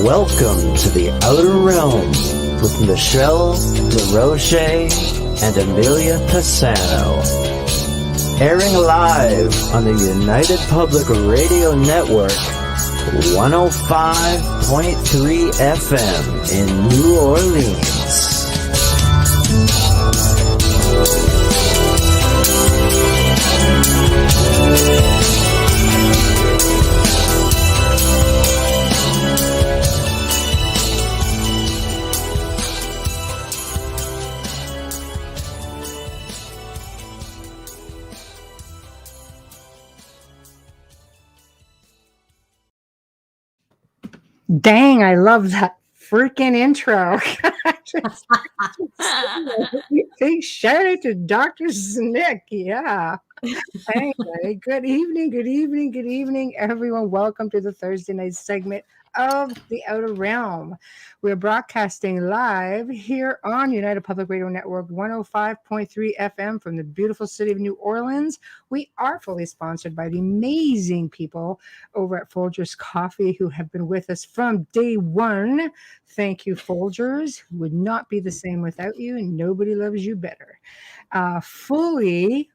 Welcome to the Outer Realm with Michelle DeRoche and Amelia Pisano. Airing live on the United Public Radio Network, 105.3 FM in New Orleans. Dang, I love that freaking intro. Big shout out to Dr. Snick. Yeah. Anyway, good evening, everyone. Welcome to the Thursday night segment of the Outer Realm. We're broadcasting live here on United Public Radio Network 105.3 FM from the beautiful city of New Orleans. We are fully sponsored by the amazing people over at Folgers Coffee who have been with us from day one. Thank you, Folgers. Would not be the same without you, and nobody loves you better. Fully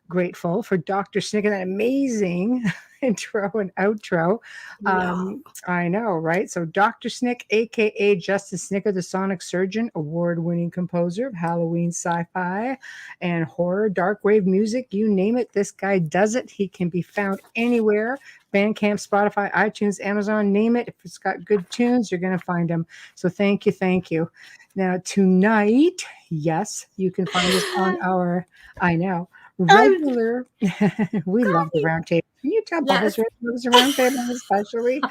grateful for Dr. Snick and that amazing intro and outro. I know, right? So Dr. Snick, aka Justin Snicker, the Sonic Surgeon, award-winning composer of Halloween sci-fi and horror, dark wave music, you name it, this guy does it. He can be found anywhere. Bandcamp, Spotify, iTunes, Amazon, name it. If it's got good tunes, you're going to find him. So thank you. Now tonight, yes, you can find us on our, regular. We love the round table. Can you tell Bubbles loves the round table especially?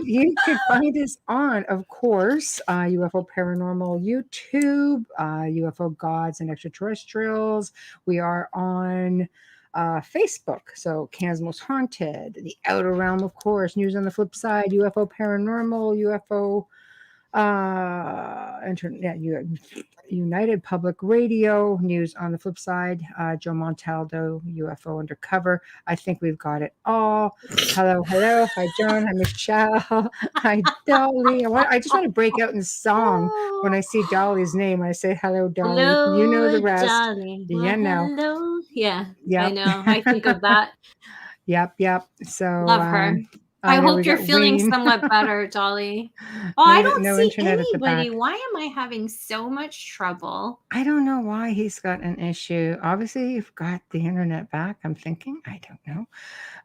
You can find us on, of course, UFO Paranormal YouTube, UFO Gods and Extraterrestrials. We are on Facebook, so Canada's Most Haunted, The Outer Realm, of course, News on the Flip Side, UFO Paranormal, UFO United Public Radio, News on the Flip Side, Joe Montaldo, UFO Undercover. I think we've got it all. Hello. Hi, John. Hi, Michelle. Hi, Dolly. I just want to break out in song when I see Dolly's name. I say, hello, Dolly. Hello, you know the rest. Dolly. Hello. Yeah, I know. I think of that. Yep. So love her. I hope you're feeling somewhat better, Dolly. I don't see anybody. Why am I having so much trouble? I don't know why he's got an issue. Obviously, you've got the internet back. I'm thinking. I don't know.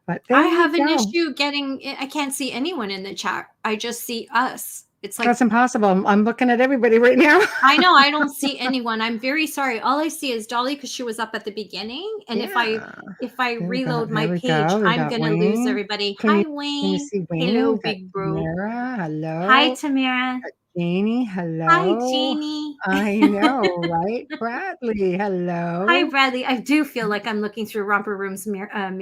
But I have an issue I can't see anyone in the chat. I just see us. It's like that's impossible. I'm looking at everybody right now. I know. I don't see anyone. I'm very sorry. All I see is Dolly because she was up at the beginning. And if I reload my page, I'm going to lose everybody. Hi, Wayne. Can you see Wayne? Hello, big bro. Tamara, hello. Hi, Tamara. Janie, hello. Hi, Jeannie. I know, right? Bradley, hello. Hi, Bradley. I do feel like I'm looking through Romper Room's mirror. And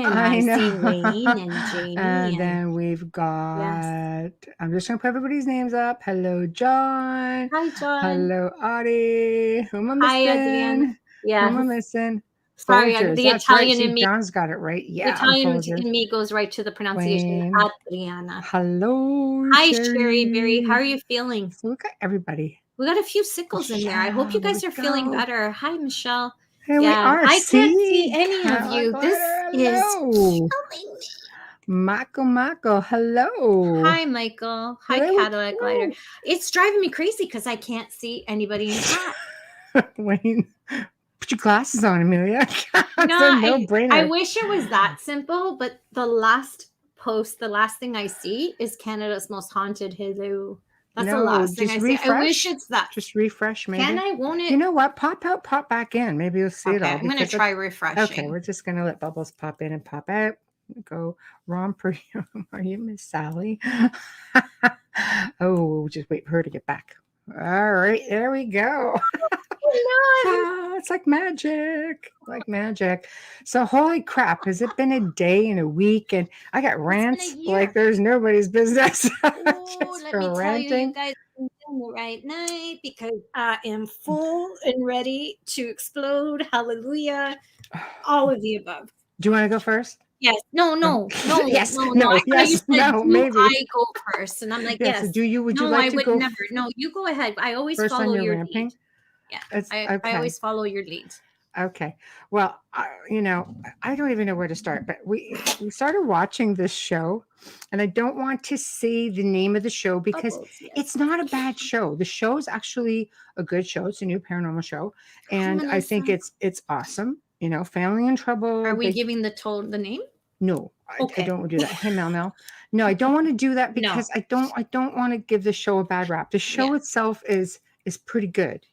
I know. See Wayne and Jamie. And then we've got, I'm just going to put everybody's names up. Hello, John. Hi, John. Hello, Audie. Who am I missing? Hi, Adrian. Yeah. Who am I missing? Sorry, Folgers. the That's Italian right. in me. John's got it right. Yeah. The Italian in me goes right to the pronunciation. Wayne. Adriana. Hello. Hi, Sherry Berry. How are you feeling? So we got everybody. We got a few sickles in there. I hope you guys are feeling better. Hi, Michelle. Here we are. I can't see any of you. This is Mako. Hello. Hi, Michael. Hi, Cadillac Glider. It's driving me crazy because I can't see anybody in the chat. Wayne, put your glasses on, Amelia. No-brainer. I wish it was that simple, but the last thing I see is Canada's Most Haunted. Hello. That's the last thing I see. I wish it's that. Just refresh, maybe. Can I? Won't it? You know what? Pop out, pop back in. Maybe you'll see it all. I'm going to try refreshing. Okay, we're just going to let Bubbles pop in and pop out. Go romper. Are you Miss Sally? Oh, just wait for her to get back. All right, there we go. It's like magic. So holy crap, has it been a day and a week? And I got rants like there's nobody's business. Let me tell you guys, I'm doing the right night because I am full and ready to explode. Hallelujah. All of the above. Do you want to go first? Yes. No. Yes. No. No. I thought you Yes. said, No. do Maybe. I go first? And I'm like, Yes. yes. Do you? Would you No, like I to would go never. No, you go ahead. I always first on follow your your ramping? lead. Yeah. It's I okay. always follow your lead. Okay. Well, I don't even know where to start, but we started watching this show, and I don't want to say the name of the show because it's not a bad show. The show is actually a good show. It's a new paranormal show, and I think it's awesome. Family in Trouble. Are we giving the name? No, I don't do that. Hey, Mel. No, I don't want to do that because I don't want to give the show a bad rap. The show itself is pretty good,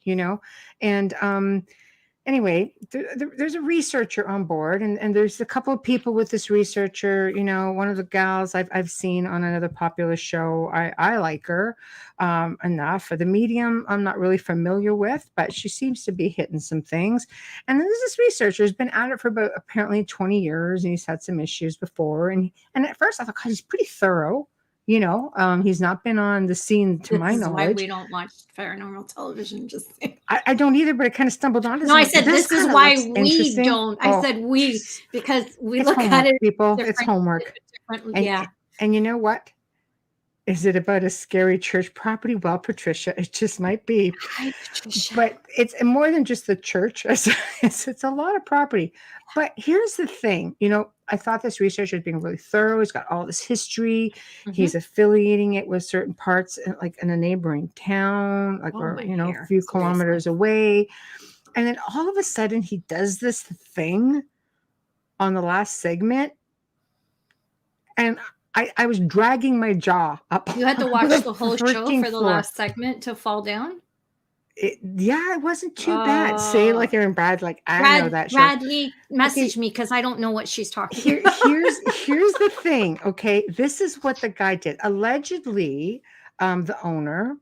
and anyway, there's a researcher on board, and there's a couple of people with this researcher. One of the gals I've seen on another popular show. I like her enough. For the medium, I'm not really familiar with, but she seems to be hitting some things. And then there's this researcher who's been at it for about apparently 20 years, and he's had some issues before. And at first I thought, God, he's pretty thorough. He's not been on the scene to my knowledge. Why we don't watch paranormal television. Just I don't either, but I kind of stumbled onto. No, I said this is why we don't. I said we because we look at it. People, it's homework. And you know what? Is it about a scary church property? Well, Patricia, it just might be. Hi, Patricia. But it's more than just the church. It's a lot of property. But here's the thing. I thought this researcher was being really thorough. He's got all this history. Mm-hmm. He's affiliating it with certain parts, like in a neighboring town, a few kilometers away. And then all of a sudden, he does this thing on the last segment. And I was dragging my jaw up. You had to watch the whole show for the last segment to fall down? It wasn't too bad. Say like Aaron Brad, I know that show. Bradley, message me because I don't know what she's talking about. Here's the thing, okay? This is what the guy did. Allegedly, the owner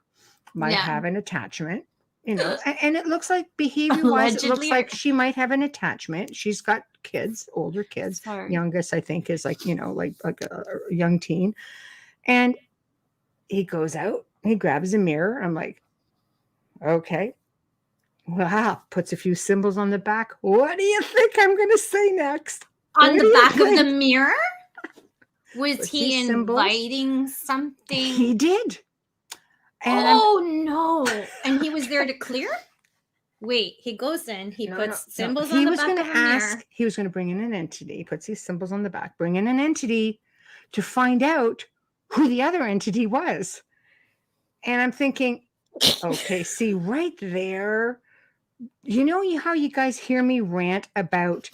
might have an attachment, and it looks like behavior-wise, it looks like she might have an attachment. She's got kids, older kids. Youngest, I think, is like a young teen. And he goes out, he grabs a mirror. I'm like, okay. Wow. Puts a few symbols on the back. What do you think I'm going to say next? On the back of the mirror? Was he inviting something? He did. And no. And he was there to clear? Wait, he goes in, he puts symbols on the back of the mirror. He was going to bring in an entity. He puts these symbols on the back. Bring in an entity to find out who the other entity was. And I'm thinking, okay, see right there, how you guys hear me rant about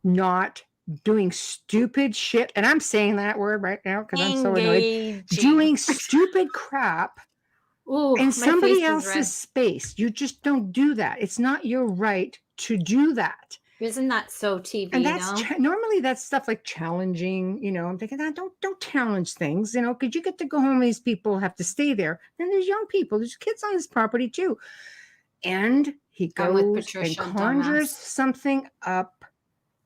not doing stupid shit, and I'm saying that word right now because I'm so annoyed. Doing stupid crap in somebody else's space. You just don't do that. It's not your right to do that. Isn't that so TV? And that's normally that's stuff like challenging. I'm thinking, don't challenge things. Because you get to go home. These people have to stay there. And there's young people. There's kids on this property too. And he goes and conjures something up.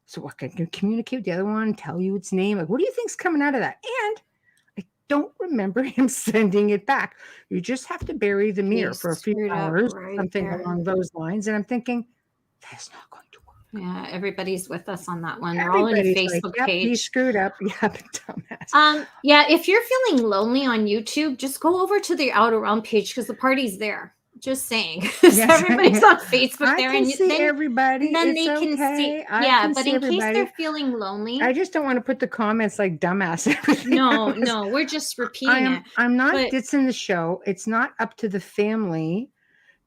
So what can you communicate with the other one? Tell you its name? Like, what do you think's coming out of that? And I don't remember him sending it back. You just have to bury the mirror for a few hours, something along those lines. And I'm thinking, that's not going to work. Yeah, everybody's with us on that one. They're all in a Facebook page. He screwed up. Yeah, but dumbass. Yeah, if you're feeling lonely on YouTube, just go over to the Outer Realm page because the party's there. Just saying. Everybody's on Facebook there. I can see everybody. And then they can see. But in case they're feeling lonely. I just don't want to put the comments like dumbass. No, we're just repeating it. I'm not ditzing the show. It's not up to the family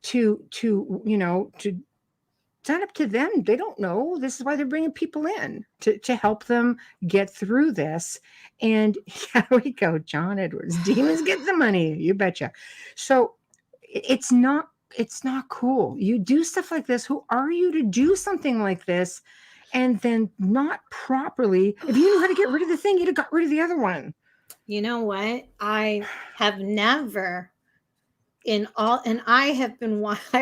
to it's not up to them. They don't know. This is why they're bringing people in to help them get through this. And here we go. John Edwards, demons get the money. You betcha. So it's not cool. You do stuff like this. Who are you to do something like this and then not properly? If you knew how to get rid of the thing, you'd have got rid of the other one. You know what? I have never I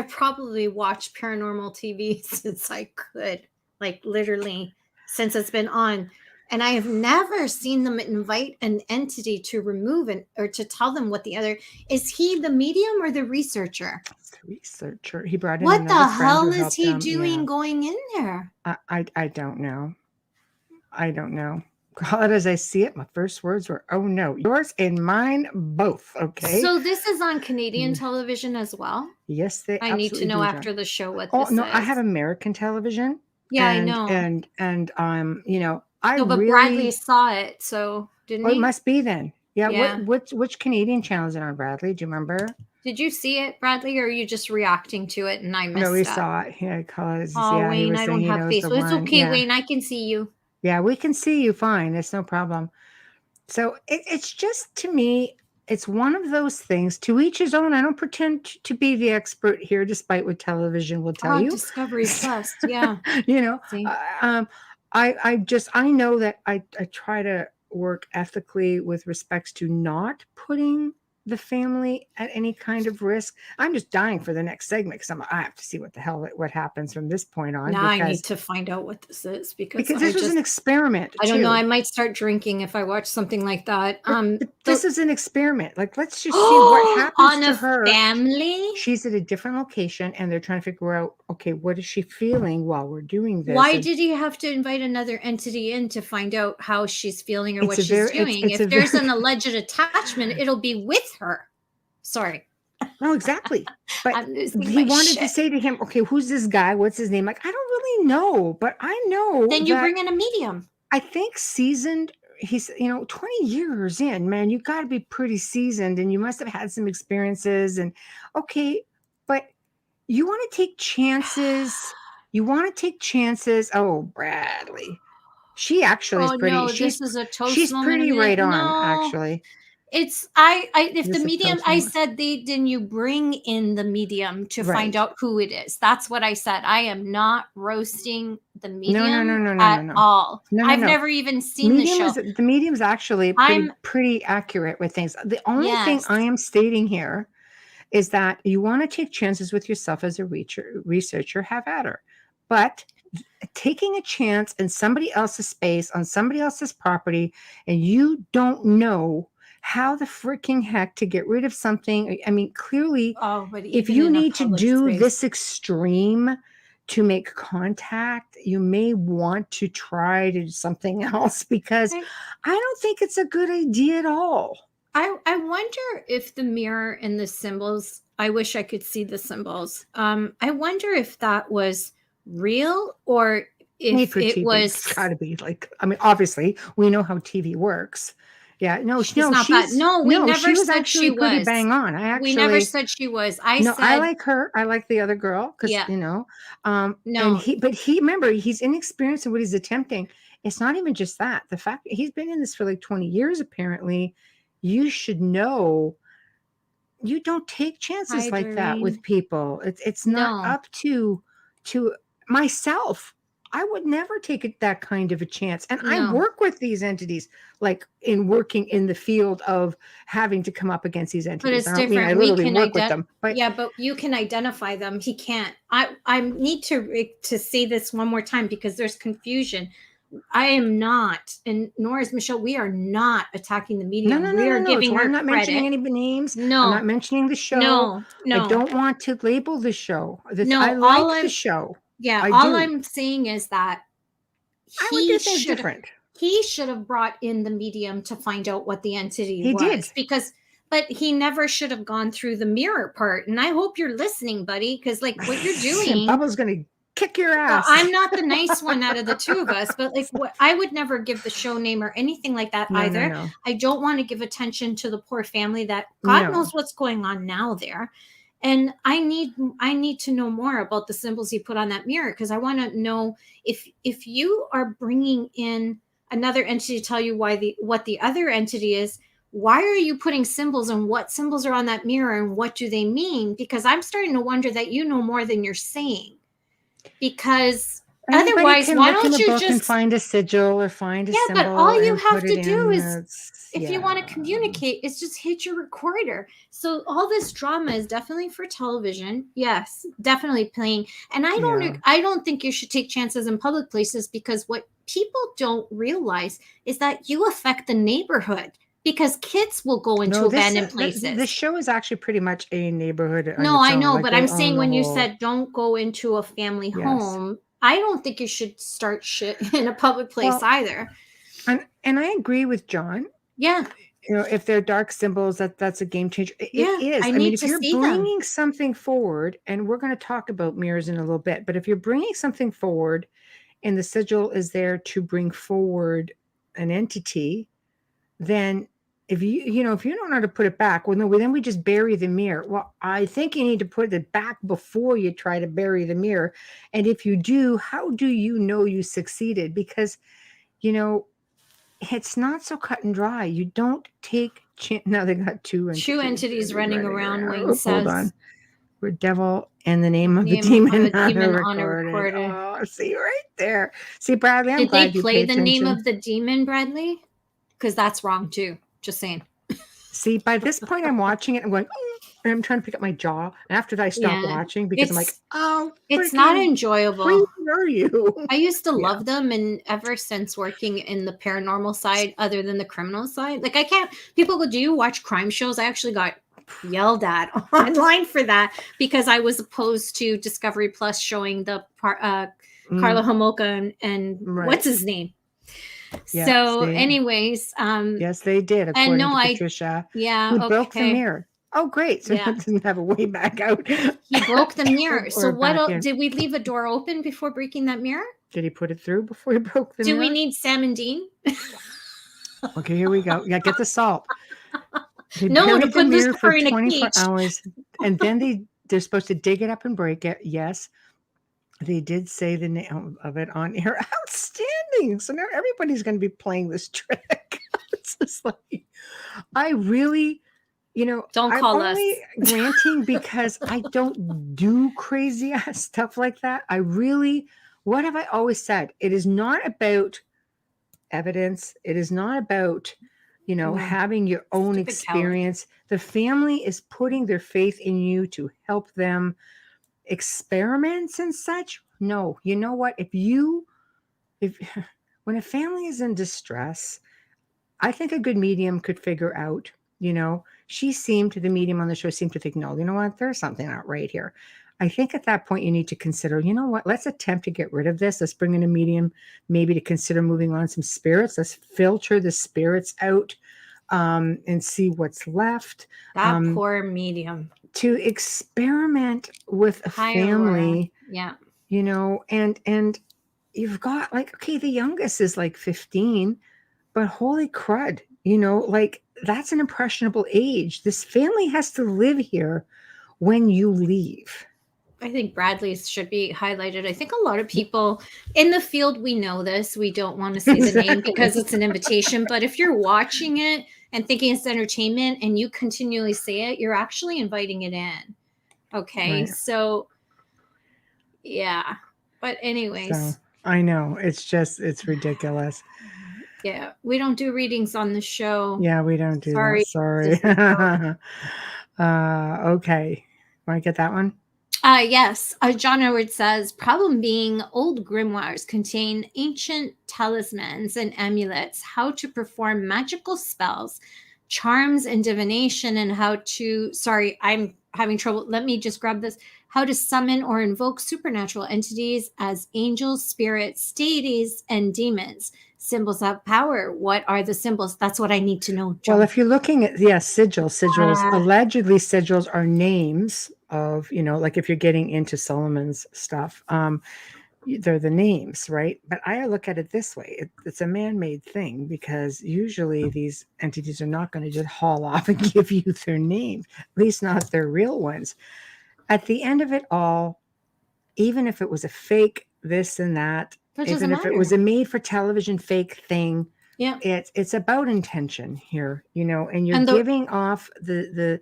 probably watched paranormal TV since I could, like literally since it's been on. And I have never seen them invite an entity to remove it or to tell them what the other is. He the medium or the researcher? It's the researcher. He brought in. What the hell is he doing going in there? I don't know. I don't know. call it as I see it. My first words were, "Oh no." Yours and mine both. Okay. So this is on Canadian Mm. television as well? Yes, they I need to absolutely know do, after John. the show what Oh this no, I have is. American television, Yeah, I know. I No, but Bradley really. saw it, so didn't Oh, it he? must be then. Yeah. Yeah. Which Canadian channel is it on, Bradley? Do you remember? Did you see it, Bradley, or are you just reacting to it and I No, we missed that? saw it. Yeah, cause Oh, yeah, he Wayne, was I saying don't he have knows the Facebook. It's one. okay, Yeah, Wayne. I can see you. yeah, we can see you fine. It's no problem. So it's just to me, it's one of those things. To each his own. I don't pretend to be the expert here, despite what television will tell Oh, you. Discovery Plus. Yeah. you know, See? I know that I try to work ethically with respects to not putting the family at any kind of risk. I'm just dying for the next segment because I have to see what happens from this point on Now I need to find out what this is because because this was an experiment I don't know. I too. might start drinking if I watch something like that. But this is an experiment. Like, let's just see what Oh, happens on to a her. family? She's at a different location, and they're trying to figure out, okay, what is she feeling while we're doing this? Why And did he have to invite another entity in to find out how she's feeling or it's what a she's very, doing? it's a If there's very, an alleged attachment, it'll be with her. Sorry, no, exactly. But I'm losing he my wanted to shit. say to him, okay, who's this guy? What's his name? Like, I don't really know, but I know Then you that bring in a medium. I think seasoned. He's 20 years in, man. You got to be pretty seasoned, and you must have had some experiences. And okay, but you want to take chances. You want to take chances. Oh, Bradley. She actually is Oh pretty. no, this is a toast She's moment a pretty minute. right on, No, actually. it's I if the It's a medium toast I moment. said then you bring in the medium to find Right. out who it is. That's what I said. I am not roasting the No, no, no, medium no, no, no, at no. all. No, no, I've no. never even seen the show. The medium's actually I'm pretty accurate with things. The only thing yes. I am stating here is that you want to take chances with yourself as a researcher, have at her. But taking a chance in somebody else's space on somebody else's property, and you don't know how the freaking heck to get rid of something. I mean, clearly, Oh, but if even you in a need to public do space. this extreme to make contact, you may want to try to do something else because I don't think it's a good idea at all. I wonder if the mirror and the symbols, I wish I could see the symbols. I wonder if that was real or Made if for it TV. It's was got to be like, I mean, obviously, we know how TV works. Yeah, no, she's not bad. No, we no, never she was said she actually pretty was. bang on. We never said she was. I No, I said, like her. I like the other girl because, yeah, and no, remember, he's inexperienced in what he's attempting. It's not even just that. The fact that he's been in this for like 20 years, apparently, you should know you don't take chances hi, like that Doreen. with people. It's not No, up to myself. I would never take that kind of a chance. And I no. work with these entities, like in working in the field of having to come up against these But entities. it's I don't mean I different. We literally can work with them, but yeah, but you can identify them. He can't. I need to say this one more time because there's confusion. I am not, and nor is Michelle. We are not attacking the no, medium. no, no, We no, are no. giving So I'm her not mentioning credit. any names. I'm No, not mentioning the show. no, I no, don't want to label the show. I no. like the show. Yeah, I all do. I'm saying is that I would he do things should different. he should have brought in the medium to find out what the entity He did. was because but he never should have gone through the mirror part. And I hope you're listening, buddy, because like what you're And doing. Bubba's gonna kick your Well, ass. I'm not the nice one out of the two of us, but like what I would never give the show name or anything like that No, either. no. I don't want to give attention to the poor family that God knows what's going on now there. And I need to know more about the symbols you put on that mirror because I want to know if you are bringing in another entity to tell you what the other entity is, why are you putting symbols and what symbols are on that mirror and what do they mean? Because I'm starting to wonder that you know more than you're saying. Because Anybody otherwise, can why look in don't a you book and just find a sigil or find a yeah, but symbol all you and have put to it do in. is if you want to communicate, is just hit your recorder. So all this drama is definitely for television. Yes, definitely playing. And I don't think you should take chances in public places because what people don't realize is that you affect the neighborhood because kids will go into abandoned places. The show is actually pretty much a neighborhood. No, I know, like but I'm saying when you said don't go into a family home, I don't think you should start shit in a public place either. And I agree with John. Yeah. If they're dark symbols, that's a game changer. It is. I I mean, need if to you're see them. bringing something forward, and we're going to talk about mirrors in a little bit, but if you're bringing something forward and the sigil is there to bring forward an entity, then if you don't know how to put it back, well, no, then we just bury the mirror. Well, I think you need to put it back before you try to bury the mirror. And if you do, how do you know you succeeded? Because, it's not so cut and dry. You don't take now they got two entities running around. Wayne Hold says. on. We're devil and the name of the demon on a recording. recorded. Oh, see right there. See, Bradley, I'm Did glad they you play pay the name attention. of the demon, Bradley? Because that's wrong too. Just saying. See, by this point, I'm watching it. I'm going, and I'm trying to pick up my jaw. And after that, I stop watching because I'm like, oh, it's not enjoyable. Where are you? I used to love them, and ever since working in the paranormal side, other than the criminal side, like I can't. People go, "Do you watch crime shows?" I actually got yelled at online for that because I was opposed to Discovery Plus showing the Carla Homolka and what's his name. Yeah, so, anyways, yes, they did. According to Patricia, who broke the mirror. Oh, great! So that doesn't have a way back out. He broke the mirror. So what else? Did we leave a door open before breaking that mirror? Did he put it through before he broke the mirror? Do we need Sam and Dean? Okay, here we go. Yeah, get the salt. No, to put this for 24 hours, and then they're supposed to dig it up and break it. Yes, they did say the name of it on air. Outstanding. So now everybody's going to be playing this trick. It's just like, I really, don't call us ranting because I don't do crazy ass stuff like that. What have I always said? It is not about evidence. It is not about, having your own experience. The family is putting their faith in you to help them experiments and such. No, you know what? When a family is in distress, I think a good medium could figure out, the medium on the show seemed to think, no, you know what? There's something not right here. I think at that point you need to consider, you know what? Let's attempt to get rid of this. Let's bring in a medium, maybe to consider moving on some spirits. Let's filter the spirits out and see what's left. That poor medium. To experiment with a family. Yeah. And you've got the youngest is 15, but holy crud, that's an impressionable age. This family has to live here when you leave. I think Bradley's should be highlighted. I think a lot of people in the field, we know this. We don't want to say the name because it's an invitation. But if you're watching it and thinking it's entertainment and you continually say it, you're actually inviting it in. Okay. Right. So, yeah. But anyways. So, I know. It's ridiculous. Yeah. We don't do readings on the show. Yeah, we don't do that. Sorry. Okay. Want to get that one? Yes. John Edward says, problem being old grimoires contain ancient talismans and amulets, how to perform magical spells, charms and divination, and I'm having trouble. Let me just grab this. How to summon or invoke supernatural entities as angels, spirits, deities, and demons. Symbols of power. What are the symbols? That's what I need to know, John. Well, if you're looking at, sigils, allegedly sigils are names of, if you're getting into Solomon's stuff, they're the names, right? But I look at it this way. It's a man-made thing because usually these entities are not going to just haul off and give you their name, at least not their real ones. At the end of it all, even if it was a fake this and that, even if it was a made for television fake thing, it's about intention here, and you're giving off the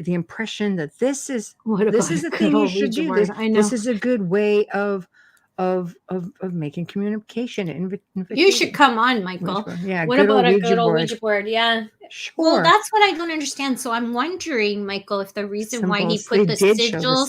impression that this is the thing you should do. This is a good way of making communication. You should come on, Michael. Yeah. What about a good old Ouija board? Yeah. Sure. Well, that's what I don't understand. So I'm wondering, Michael, if the reason why he put the sigils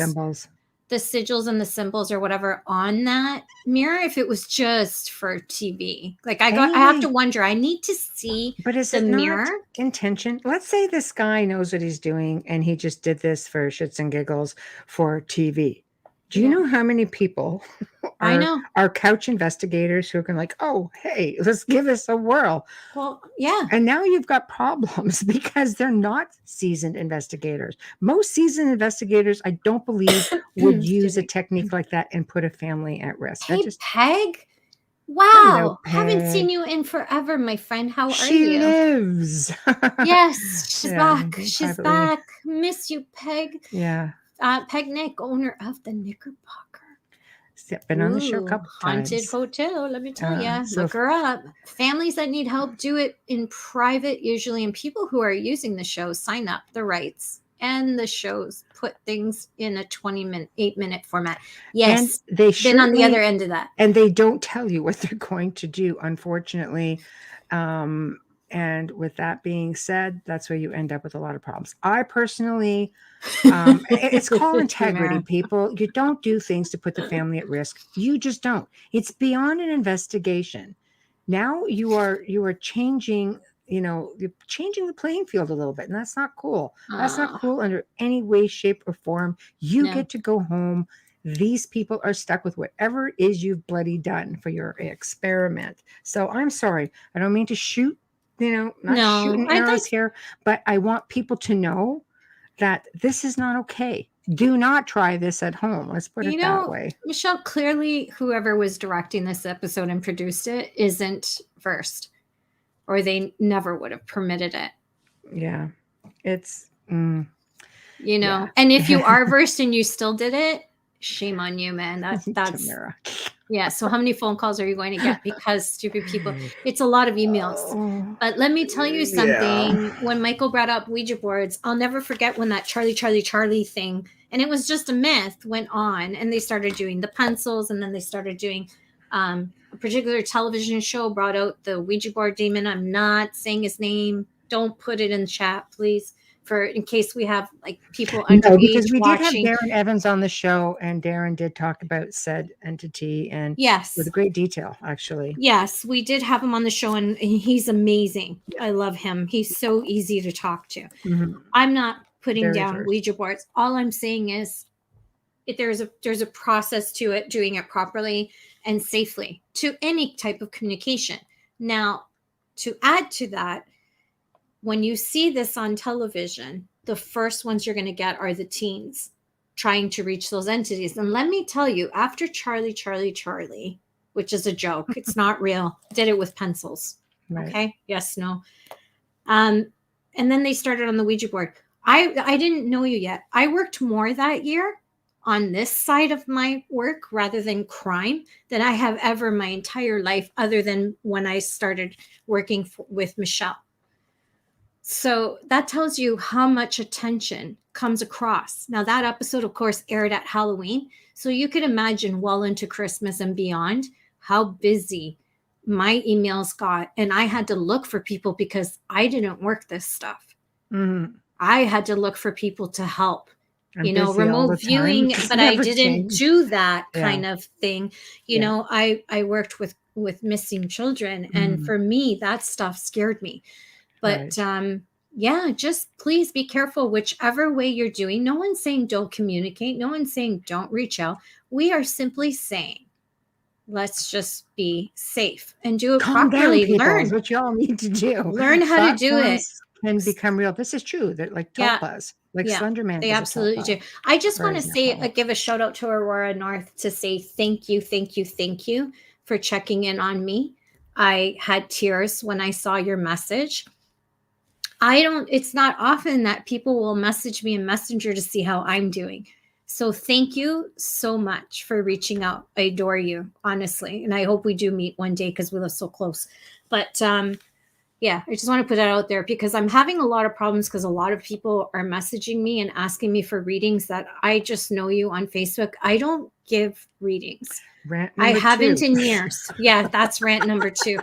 and the symbols or whatever on that mirror, if it was just for TV. I have to wonder. I need to see. But is the mirror intention? Let's say this guy knows what he's doing and he just did this for shits and giggles for TV. Do you know how many people I are know. are couch investigators who are going like, oh, hey, let's give this a whirl? Well, yeah. And now you've got problems because they're not seasoned investigators. Most seasoned investigators, I don't believe, would Excuse use a me. technique like that and put a family at risk. That Hey, just Peg. hello, Wow. Haven't seen Peg. you in forever, my friend. How are She you? lives. Yes, she's Yeah, back. She's privately. back. Miss you, Peg. Yeah, Peg Nick, owner of the Knickerbocker. been on the show a Ooh, couple haunted times. hotel. Let me tell you. So Look her up. Families that need help do it in private, usually, and people who are using the show sign up the rights. And the shows put things in a 20-minute, 8-minute format. and Yes, they been on the certainly other end of that. and they don't tell you what they're going to do, unfortunately. And with that being said, that's where you end up with a lot of problems. I personally, it's called integrity, Humor. people. You don't do things to put the family at risk. You just don't. It's beyond an investigation. Now you are changing, you're changing the playing field a little bit, and that's not cool. That's not Ah, cool under any way, shape, or form. You no. get to go home. These people are stuck with whatever it is you've bloody done for your experiment. So I'm sorry. I don't mean to shoot, not No, shooting I arrows think here, but I want people to know that this is not okay. Do not try this at home. Let's put it that way. Michelle, clearly whoever was directing this episode and produced it isn't versed, or they never would have permitted it. Yeah. It's, And if you are versed and you still did it, shame on you, man. That's Tamara. yeah. So how many phone calls are you going to get because stupid people? It's a lot of emails. Oh, But let me tell you something. When Michael brought up Ouija boards, I'll never forget when that Charlie thing, and it was just a myth, went on, and they started doing the pencils, and then they started doing a particular television show brought out the Ouija board demon. I'm not saying his name. Don't put it in the chat, please, for in case we have like people no, because underage we did have watching. Darren Evans on the show, and Darren did talk about said entity and Yes. with great detail, actually. Yes, we did have him on the show, and he's amazing. I love him. He's so easy to talk to. Mhm. I'm not putting Very down versed. Ouija boards. All I'm saying is there's a process to it, doing it properly and safely to any type of communication. Now, to add to that, when you see this on television, the first ones you're going to get are the teens trying to reach those entities. And let me tell you, after Charlie, which is a joke, it's not real, did it with pencils. Right. Okay. Yes, no. And then they started on the Ouija board. I didn't know you yet. I worked more that year on this side of my work rather than crime than I have ever my entire life, other than when I started working with Michelle. So that tells you how much attention comes across. Now, that episode, of course, aired at Halloween. So you could imagine well into Christmas and beyond how busy my emails got. And I had to look for people because I didn't work this stuff. Mhm. I had to look for people to help. I'm busy all the Remote time. viewing, It's but I never didn't changed. do that Yeah. kind of thing. I worked with missing children. And Mhm. for me, that stuff scared me. But Right. just please be careful whichever way you're doing. No one's saying don't communicate. No one's saying don't reach out. We are simply saying, let's just be safe and do it Calm down, properly. people, is Learn what you all need to do. how to Thought do it. forms can become real. This is true. They're like Yeah. tulpas, like Yeah, Slender Man they is a absolutely tulpa, do. I just for want to say, example. give a shout out to Aurora North to say thank you for checking in on me. I had tears when I saw your message. It's not often that people will message me in Messenger to see how I'm doing. So thank you so much for reaching out. I adore you, honestly. And I hope we do meet one day because we live so close. But yeah, I just want to put that out there because I'm having a lot of problems because a lot of people are messaging me and asking me for readings that I just know you on Facebook. I don't give readings. Rant I number haven't 2. in years. Yeah, that's rant number 2.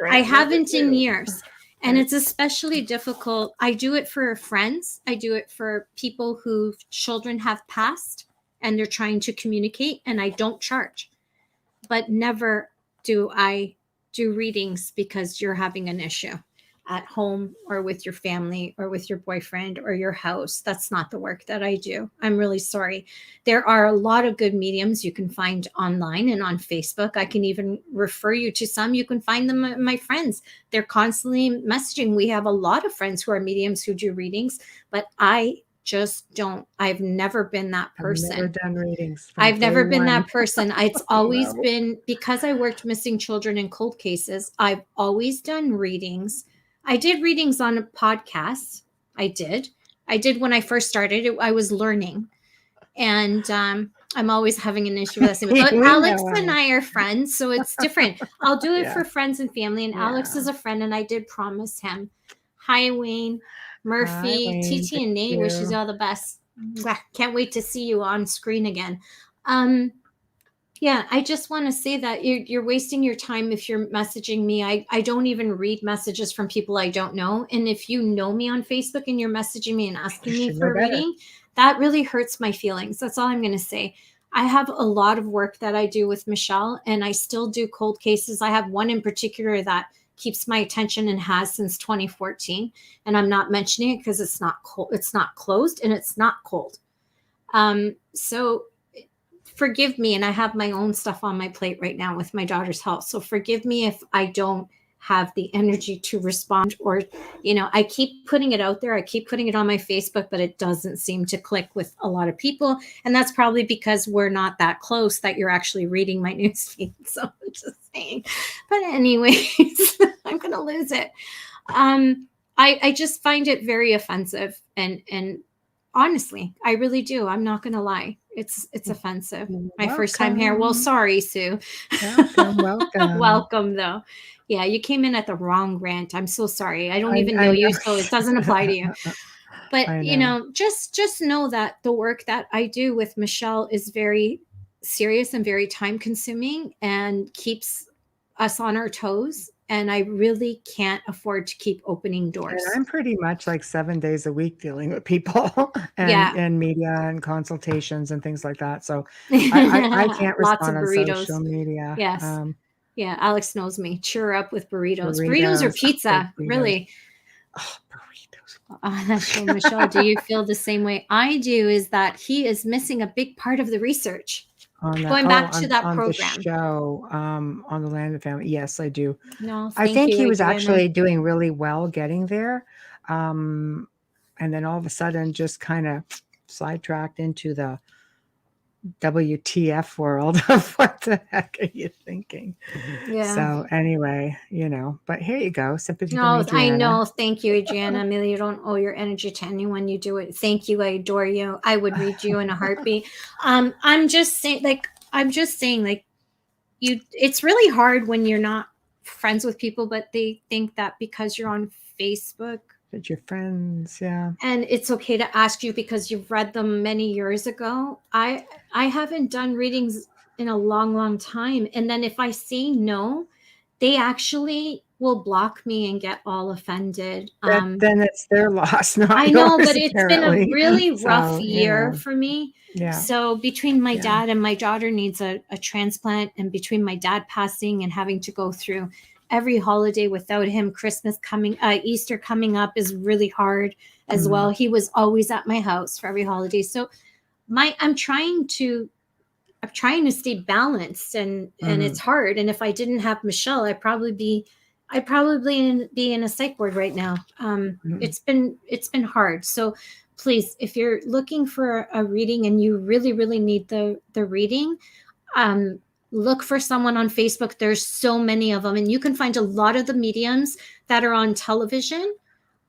I haven't in years. And it's especially difficult. I do it for friends. I do it for people whose children have passed and they're trying to communicate, and I don't charge. But never do I do readings because you're having an issue. at home or with your family or with your boyfriend or your house. That's not the work that I do. I'm really sorry. There are a lot of good mediums you can find online and on Facebook. I can even refer you to some. You can find them, my friends. They're constantly messaging. We have a lot of friends who are mediums who do readings, but I just don't. I've never been that person. I've never done readings. I've never day been one. that person. It's always No. been, because I worked missing children in cold cases, I've always done readings. I did readings on a podcast. I did when I first started. I was learning. And I'm always having an issue with that. But We Alex know, and I are friends, so it's different. I'll do it Yeah. for friends and family. And Alex Yeah. is a friend, and I did promise him. Hi, Wayne, Murphy, Wayne. TT, and Nate. Thank Wishes you. you all the best. Can't wait to see you on screen again. Yeah, I just want to say that you're wasting your time if you're messaging me. I don't even read messages from people I don't know. And if you know me on Facebook and you're messaging me and asking You me should for know a better. reading, that really hurts my feelings. That's all I'm going to say. I have a lot of work that I do with Michelle, and I still do cold cases. I have one in particular that keeps my attention and has since 2014. And I'm not mentioning it because it's not cold. It's not closed and it's not cold. So forgive me, and I have my own stuff on my plate right now with my daughter's health. So forgive me if I don't have the energy to respond, or, I keep putting it out there. I keep putting it on my Facebook, but it doesn't seem to click with a lot of people. And that's probably because we're not that close that you're actually reading my newsfeed. So I'm just saying. But anyways, I'm going to lose it. I just find it very offensive, and honestly, I really do. I'm not going to lie. It's offensive. My first time here. Well, sorry, Sue. Welcome. Welcome, though. Yeah, you came in at the wrong rant. I'm so sorry. I don't even know you, so it doesn't apply to you. But, just know that the work that I do with Michelle is very serious and very time consuming and keeps us on our toes. And I really can't afford to keep opening doors. And I'm pretty much like 7 days a week dealing with people and media and consultations and things like that. So I can't Lots of respond on burritos. social media. Yes. Yeah, Alex knows me. Cheer up with burritos. Burritos or pizza, burritos. really. Oh, burritos. That's so, Michelle, do you feel the same way I do? Is that he is missing a big part of the research. Going back to that on program. the show, on the Land of Family. Yes, I do. No, I think he was Adriana. actually doing really well getting there. And then all of a sudden just kind of sidetracked into the WTF world of what the heck are you thinking? Yeah. So anyway, but here you go. Sympathy No, from I Adriana. know. Thank you, Adriana. Amelia, you don't owe your energy to anyone. You do it. Thank you. I adore you. I would read you in a heartbeat. I'm just saying, it's really hard when you're not friends with people, but they think that because you're on Facebook, that your friends, yeah. And it's okay to ask you because you've read them many years ago. I haven't done readings in a long, long time. And then if I say no, they actually will block me and get all offended. Then it's their loss, not I yours, know, but it's apparently. been a really rough So, year for me. Yeah. So between my dad and my daughter needs a transplant, and between my dad passing and having to go through every holiday without him, Christmas coming, Easter coming up is really hard as well. He was always at my house for every holiday. So I'm trying to stay balanced, and it's hard. And if I didn't have Michelle, I'd probably be in a psych ward right now. It's been hard. So please, if you're looking for a reading and you really, really need the reading, look for someone on Facebook. There's so many of them, and you can find a lot of the mediums that are on television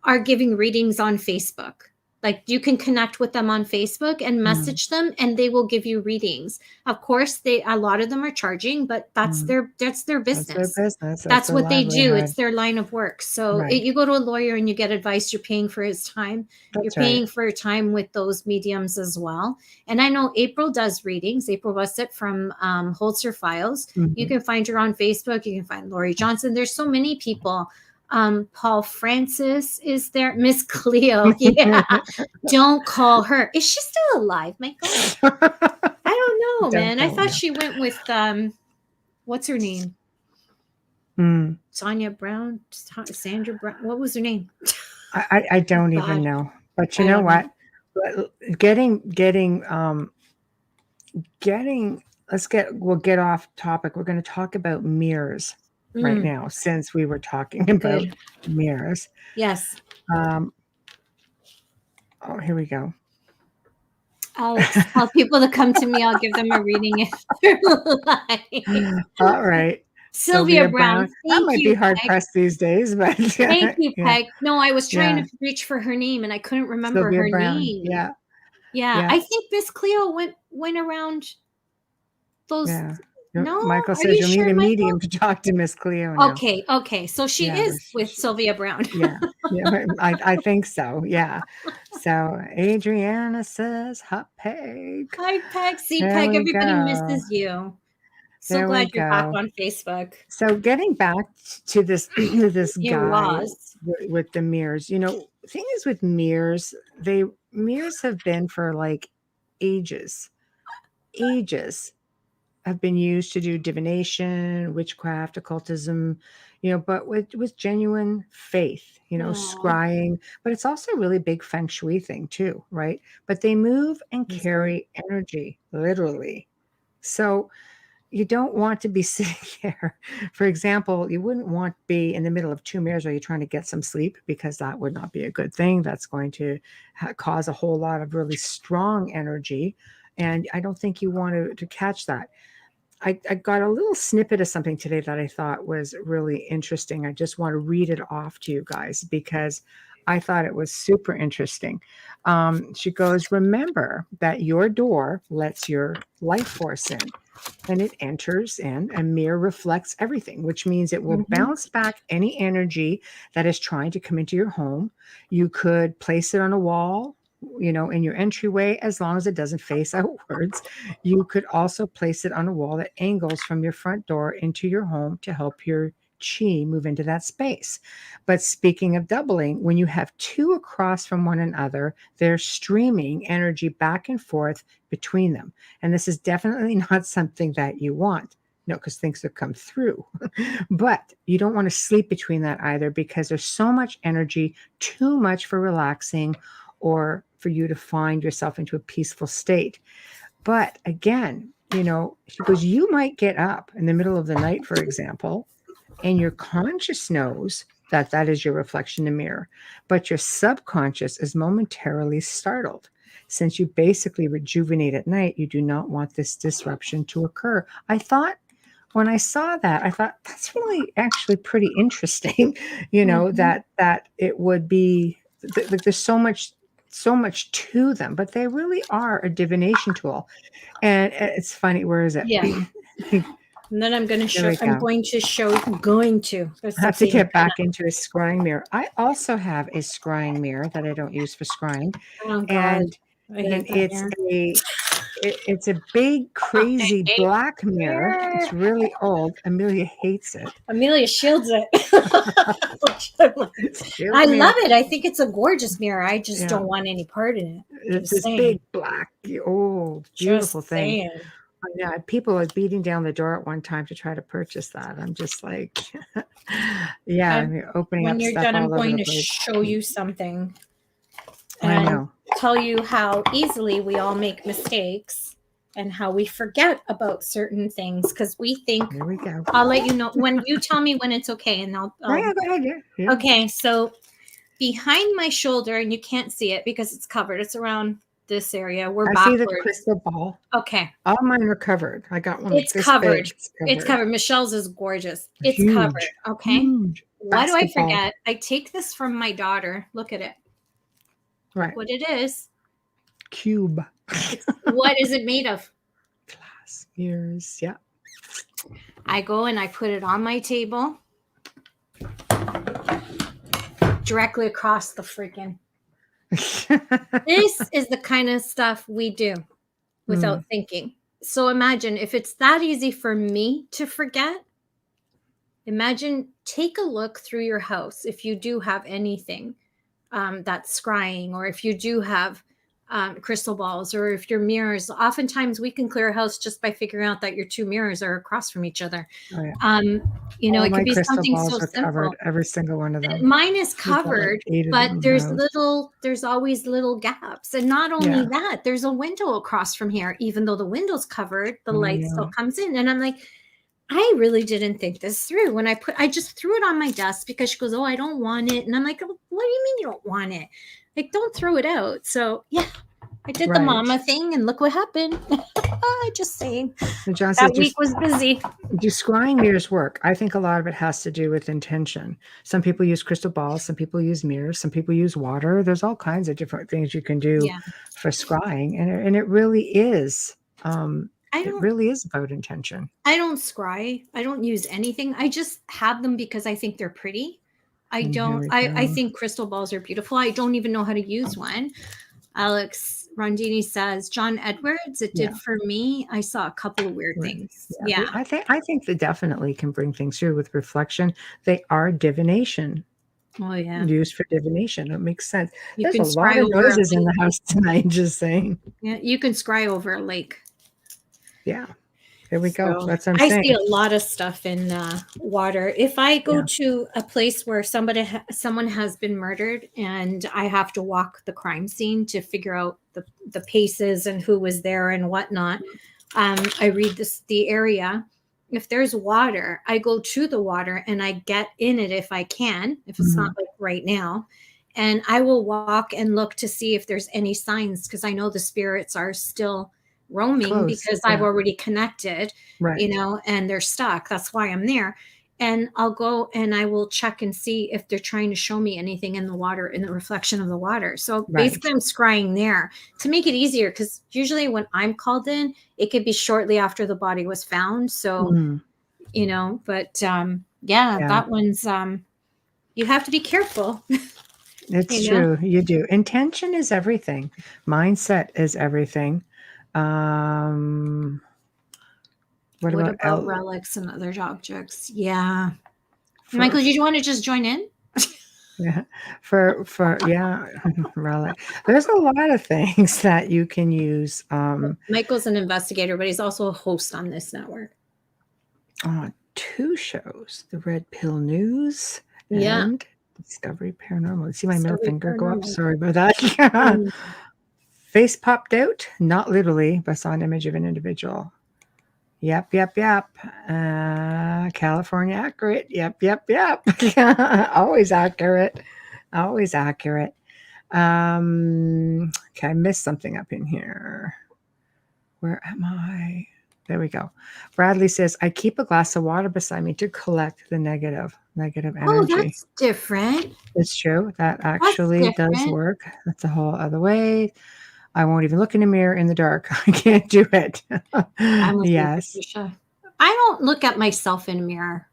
are giving readings on Facebook. Like, you can connect with them on Facebook and message them, and they will give you readings. Of course, a lot of them are charging, but that's their business. That's their business. That's what they do. livelihood. It's their line of work. So you go to a lawyer and you get advice. You're paying for his time. You're paying for time with those mediums as well. And I know April does readings. April Wessett from Holzer Files. You can find her on Facebook. You can find Lori Johnson. There's so many people. Paul Francis is there. Miss Cleo. Yeah. Don't call her. Is she still alive? My God. I don't know, man. I thought she went with what's her name? Mm. Sonia Brown, Sandra Brown. What was her name? I don't even God, know. But you I know don't know. what? Getting we'll get off topic. We're going to talk about mirrors right Mm, now, since we were talking about good. mirrors. Yes. Um, oh, here we go. I'll tell people to come to me. I'll give them a reading if they're lying. All right. Sylvia Sylvia Brown. Brown. That Thank might be you, hard Peg. pressed these days, but Thank yeah, you, yeah, Peg. No, I was trying yeah. to reach for her name and I couldn't remember Sylvia her Brown. name. Yeah, Yeah, yeah, I think Miss Cleo went around those. yeah. No, Michael are says you you'll need sure, a Michael? medium to talk to Miss Cleo now. Okay, okay. So she Yeah, is with Sylvia Brown. yeah, yeah. I think so. Yeah. So Adriana says, "Hot Peg." Hi, Peg. See, There Peg, we everybody go. misses you. So There we glad you're back go. on Facebook. So getting back to this this You guy lost. with the mirrors, thing is with mirrors, mirrors have been for like ages, ages have been used to do divination, witchcraft, occultism, but with genuine faith, Oh, scrying, but it's also a really big feng shui thing too, right? But they move and I'm sorry. carry energy, literally. So you don't want to be sitting there. For example, you wouldn't want to be in the middle of two mirrors while you're trying to get some sleep, because that would not be a good thing. That's going to cause a whole lot of really strong energy. And I don't think you want to catch that. I got a little snippet of something today that I thought was really interesting. I just want to read it off to you guys because I thought it was super interesting. She goes, "Remember that your door lets your life force in, and it enters in. A mirror reflects everything, which means it will Mhm. bounce back any energy that is trying to come into your home. You could place it on a wall, in your entryway, as long as it doesn't face outwards. You could also place it on a wall that angles from your front door into your home to help your chi move into that space. But speaking of doubling, when you have two across from one another, they're streaming energy back and forth between them. And this is definitely not something that you want. No, because things will come through. But you don't want to sleep between that either, because there's so much energy, too much for relaxing or for you to find yourself into a peaceful state. But again, she goes, you might get up in the middle of the night, for example, and your conscious knows that that is your reflection in the mirror, but your subconscious is momentarily startled. Since you basically rejuvenate at night, you do not want this disruption to occur. I thought, when I saw that, I thought that's really actually pretty interesting, Mhm. that it would be there's so much to them, but they really are a divination tool. And it's funny, where is it? Yeah. And then I'm gonna There show. we I'm go. going to show. Going to. Gotta I have stop to saying get back into a scrying mirror. I also have a scrying mirror that I don't use for scrying, gonna. Oh God, and I and hate that it's mirror. it's a big I crazy hate black mirror. mirror. It's really old. Amelia hates it. Amelia shields it. Which I'm like, Shield I the love mirror. it. I think it's a gorgeous mirror. I just Yeah, don't want any part in it. it's Just this saying. big black old beautiful Just thing. saying. Yeah, people are beating down the door at one time to try to purchase that. I'm just like, yeah, I, you're opening when up you're stuff done, I'm all over going the to place. show you something I and know. tell you how easily we all make mistakes and how we forget about certain things because we think. Here we go. I'll let you know when you tell me when it's okay, and Yeah, yeah, go ahead. Yeah, yeah. Okay, so behind my shoulder, and you can't see it because it's covered. It's around this area. We're I see the backwards. crystal ball. Okay, All mine are covered. I got one like it's this big. covered. It's It's covered. covered. Michelle's is gorgeous. It's covered. Huge, Okay. huge What do I basketball. forget? I take this from my daughter. Look at it. Look Right. what it is. Cube. What is it made of? Glass mirrors. Yeah. I go and I put it on my table directly across the freaking. This is the kind of stuff we do without thinking. So imagine if it's that easy for me to forget. Imagine, take a look through your house if you do have anything that's scrying, or if you do have crystal balls, or if your mirrors, oftentimes we can clear a house just by figuring out that your two mirrors are across from each other. Oh, yeah. You know, All it my could be crystal something balls so are covered, simple. every single one of them. Mine is We've got, like, covered, 8 of but them in there's the house. there's always little gaps. And not only Yeah. that, there's a window across from here. Even though the window's covered, the Oh, light still no. comes in. And I'm like, I really didn't think this through. When I just threw it on my desk because she goes, "Oh, I don't want it." And I'm like, "Oh, what do you mean you don't want it? Like, don't throw it out." So yeah, I did the Right. mama thing, and look what happened. Just saying, And John that says, week was busy. do scrying mirrors work? I think a lot of it has to do with intention. Some people use crystal balls, some people use mirrors, some people use water. There's all kinds of different things you can do Yeah, for scrying, and it really is. I It don't. really is about intention. I don't scry. I don't use anything. I just have them because I think they're pretty. I And here don't. we I go. think crystal balls are beautiful. I don't even know how to use one. Alex Rondini says, John Edwards, it Yeah. did for me. I saw a couple of weird Right. things. Yeah. Yeah. I think they definitely can bring things through with reflection. They are divination, Oh yeah. used for divination. It makes sense. You There's can a lot scry of over a noises in lake. the house tonight, just saying. Yeah, you can scry over a lake. Yeah. There we go. So That's what I'm I saying. see a lot of stuff in water. If I go Yeah. to a place where someone has been murdered, and I have to walk the crime scene to figure out the paces and who was there and whatnot, I read the area. If there's water, I go to the water and I get in it if I can, if it's not Mhm. like right now. And I will walk and look to see if there's any signs, because I know the spirits are still roaming Close. because I've Yeah. already connected, Right. and they're stuck. That's why I'm there. And I'll go and I will check and see if they're trying to show me anything in the water, in the reflection of the water. So Right. basically, I'm scrying there to make it easier, because usually when I'm called in, it could be shortly after the body was found. So, Mm. but Yeah. that one's, you have to be careful. It's You know? true. You do. Intention is everything. Mindset is everything. What What about about relics and other objects? Yeah. Michael, did you want to just join in? yeah, for yeah, relic. There's a lot of things that you can use. Michael's an investigator, but he's also a host on this network. 2 shows: the Red Pill News Yeah. and Discovery Paranormal. See my middle Discovery finger go up? Paranormal. Sorry about that. Mm. Face popped out, not literally, but I saw an image of an individual. Yep. California accurate. Yep. Always accurate. Always accurate. Okay, I missed something up in here. Where am I? There we go. Bradley says, I keep a glass of water beside me to collect the negative energy. Oh, that's different. It's true. That actually does work. That's a whole other way. I won't even look in a mirror in the dark. I can't do it. I'm with you, Yes. Patricia. I don't look at myself in a mirror.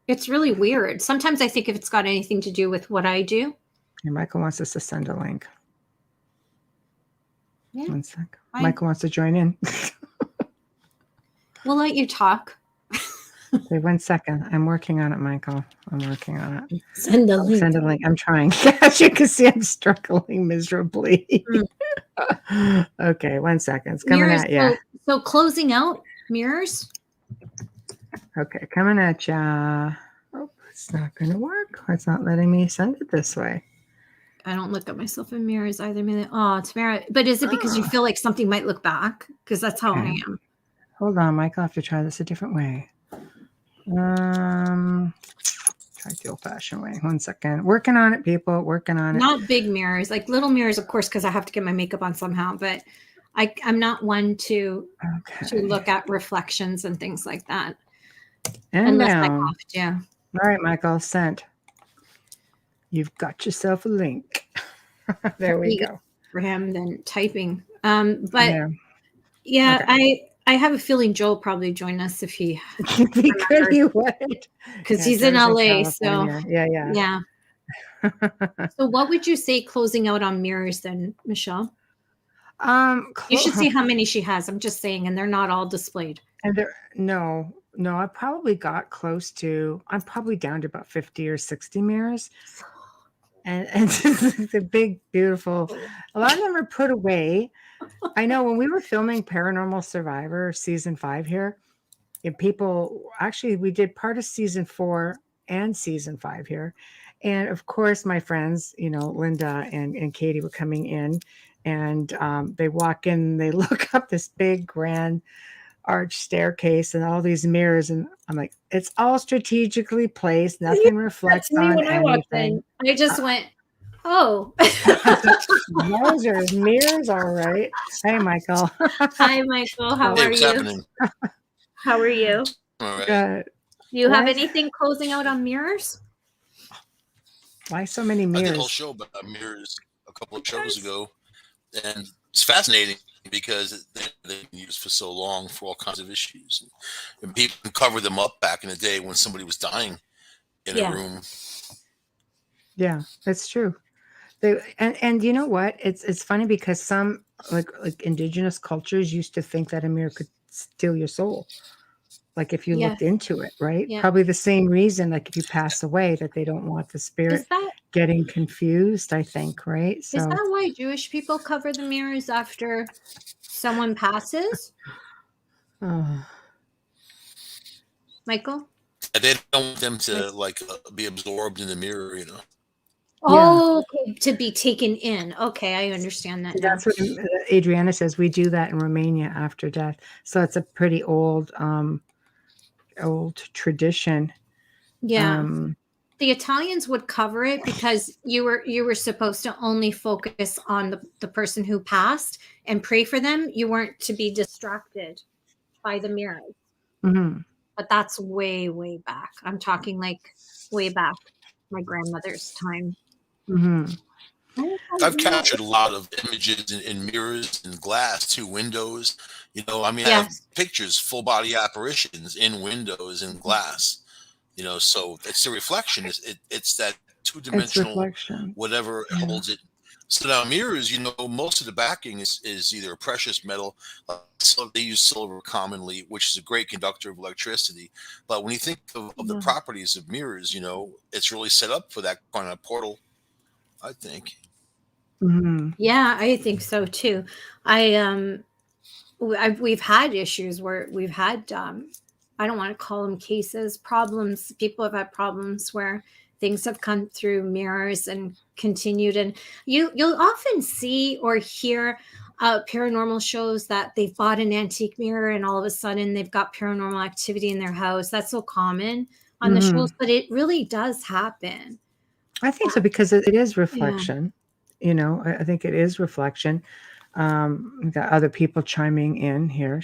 It's really weird. Sometimes I think if it's got anything to do with what I do. And Michael wants us to send a link. Yeah. 1 sec. Michael wants to join in. We'll let you talk. Wait 1 second. I'm working on it, Michael. I'm working on it. Send a link. Send a link. I'm trying. As you can see, I'm struggling miserably. Okay, 1 second. It's coming at you. So closing out mirrors. Okay, coming at you. Oh, it's not going to work. It's not letting me send it this way. I don't look at myself in mirrors either. Oh, it's Mara. But is it because you feel like something might look back? Because that's how I am. Hold on, Michael. I have to try this a different way. Try the old-fashioned way. 1 second. Working on it, people. Working on it. Not big mirrors, like little mirrors, of course, because I have to get my makeup on somehow. But I'm not one to look at reflections and things like that. And unless down. I have to. All right, Michael. Sent. You've got yourself a link. There we go. For him than typing. But yeah, okay. I have a feeling Joe will probably join us if he because he would. Because he's in LA. So yeah. So what would you say closing out on mirrors then, Michelle? You should see how many she has. I'm just saying, and they're not all displayed. And no, I probably got close to. I'm probably down to about 50 or 60 mirrors. and the big, beautiful. A lot of them are put away. I know when we were filming Paranormal Survivor season 5 here, and people actually we did part of season 4 and season 5 here, and of course my friends, Linda and Katie were coming in, and they walk in, they look up this big grand arch staircase and all these mirrors, and I'm like, it's all strategically placed, Yeah, nothing that's reflects me on when I walked anything. in. I just went, oh. Those are mirrors, all right. Hey, Michael. Hi, Michael. How Hey, are what's you? happening? How are you? All right. Good. Do you have Why, anything closing out on mirrors? why so many I did a whole mirrors? show about mirrors a couple of shows ago, and it's fascinating because they've been used for so long for all kinds of issues, and people cover them up back in the day when somebody was dying in a Yeah. room. Yeah, that's true. And you know what? It's funny because some like indigenous cultures used to think that a mirror could steal your soul. Like if you Yes. looked into it, right? Yeah. Probably the same reason, like if you pass away, that they don't want the Is spirit that getting confused, I think, right? is So that why Jewish people cover the mirrors after someone passes? oh, Michael? And they don't want them to Like, be absorbed in the mirror, yeah. oh, okay, to be taken in. Okay, I understand that now. That's what Adriana says. We do that in Romania after death. So it's a pretty old tradition. Yeah. Um, The Italians would cover it because you were supposed to only focus on the person who passed and pray for them. You weren't to be distracted by the mirrors. mhm, But that's way, way back. I'm talking like way back, my grandmother's time. mhm. I've captured a lot of images in mirrors and glass to windows. I mean, I have Yes. pictures, full body apparitions in windows and glass. So it's the reflection. It's that two It's dimensional reflection. whatever Yeah. holds it. So now mirrors, most of the backing is either a precious metal. So they use silver commonly, which is a great conductor of electricity. But when you think of the Yeah. properties of mirrors, it's really set up for that kind of portal, I think. Mhm. Yeah, I think so too. I we've had issues where we've had I don't want to call them cases, problems. People have had problems where things have come through mirrors and continued, and you'll often see or hear paranormal shows that they've bought an antique mirror and all of a sudden they've got paranormal activity in their house. That's so common on the shows, Mhm. but it really does happen. I think so because it is Yeah. reflection. I think it is reflection. We got other people chiming in here.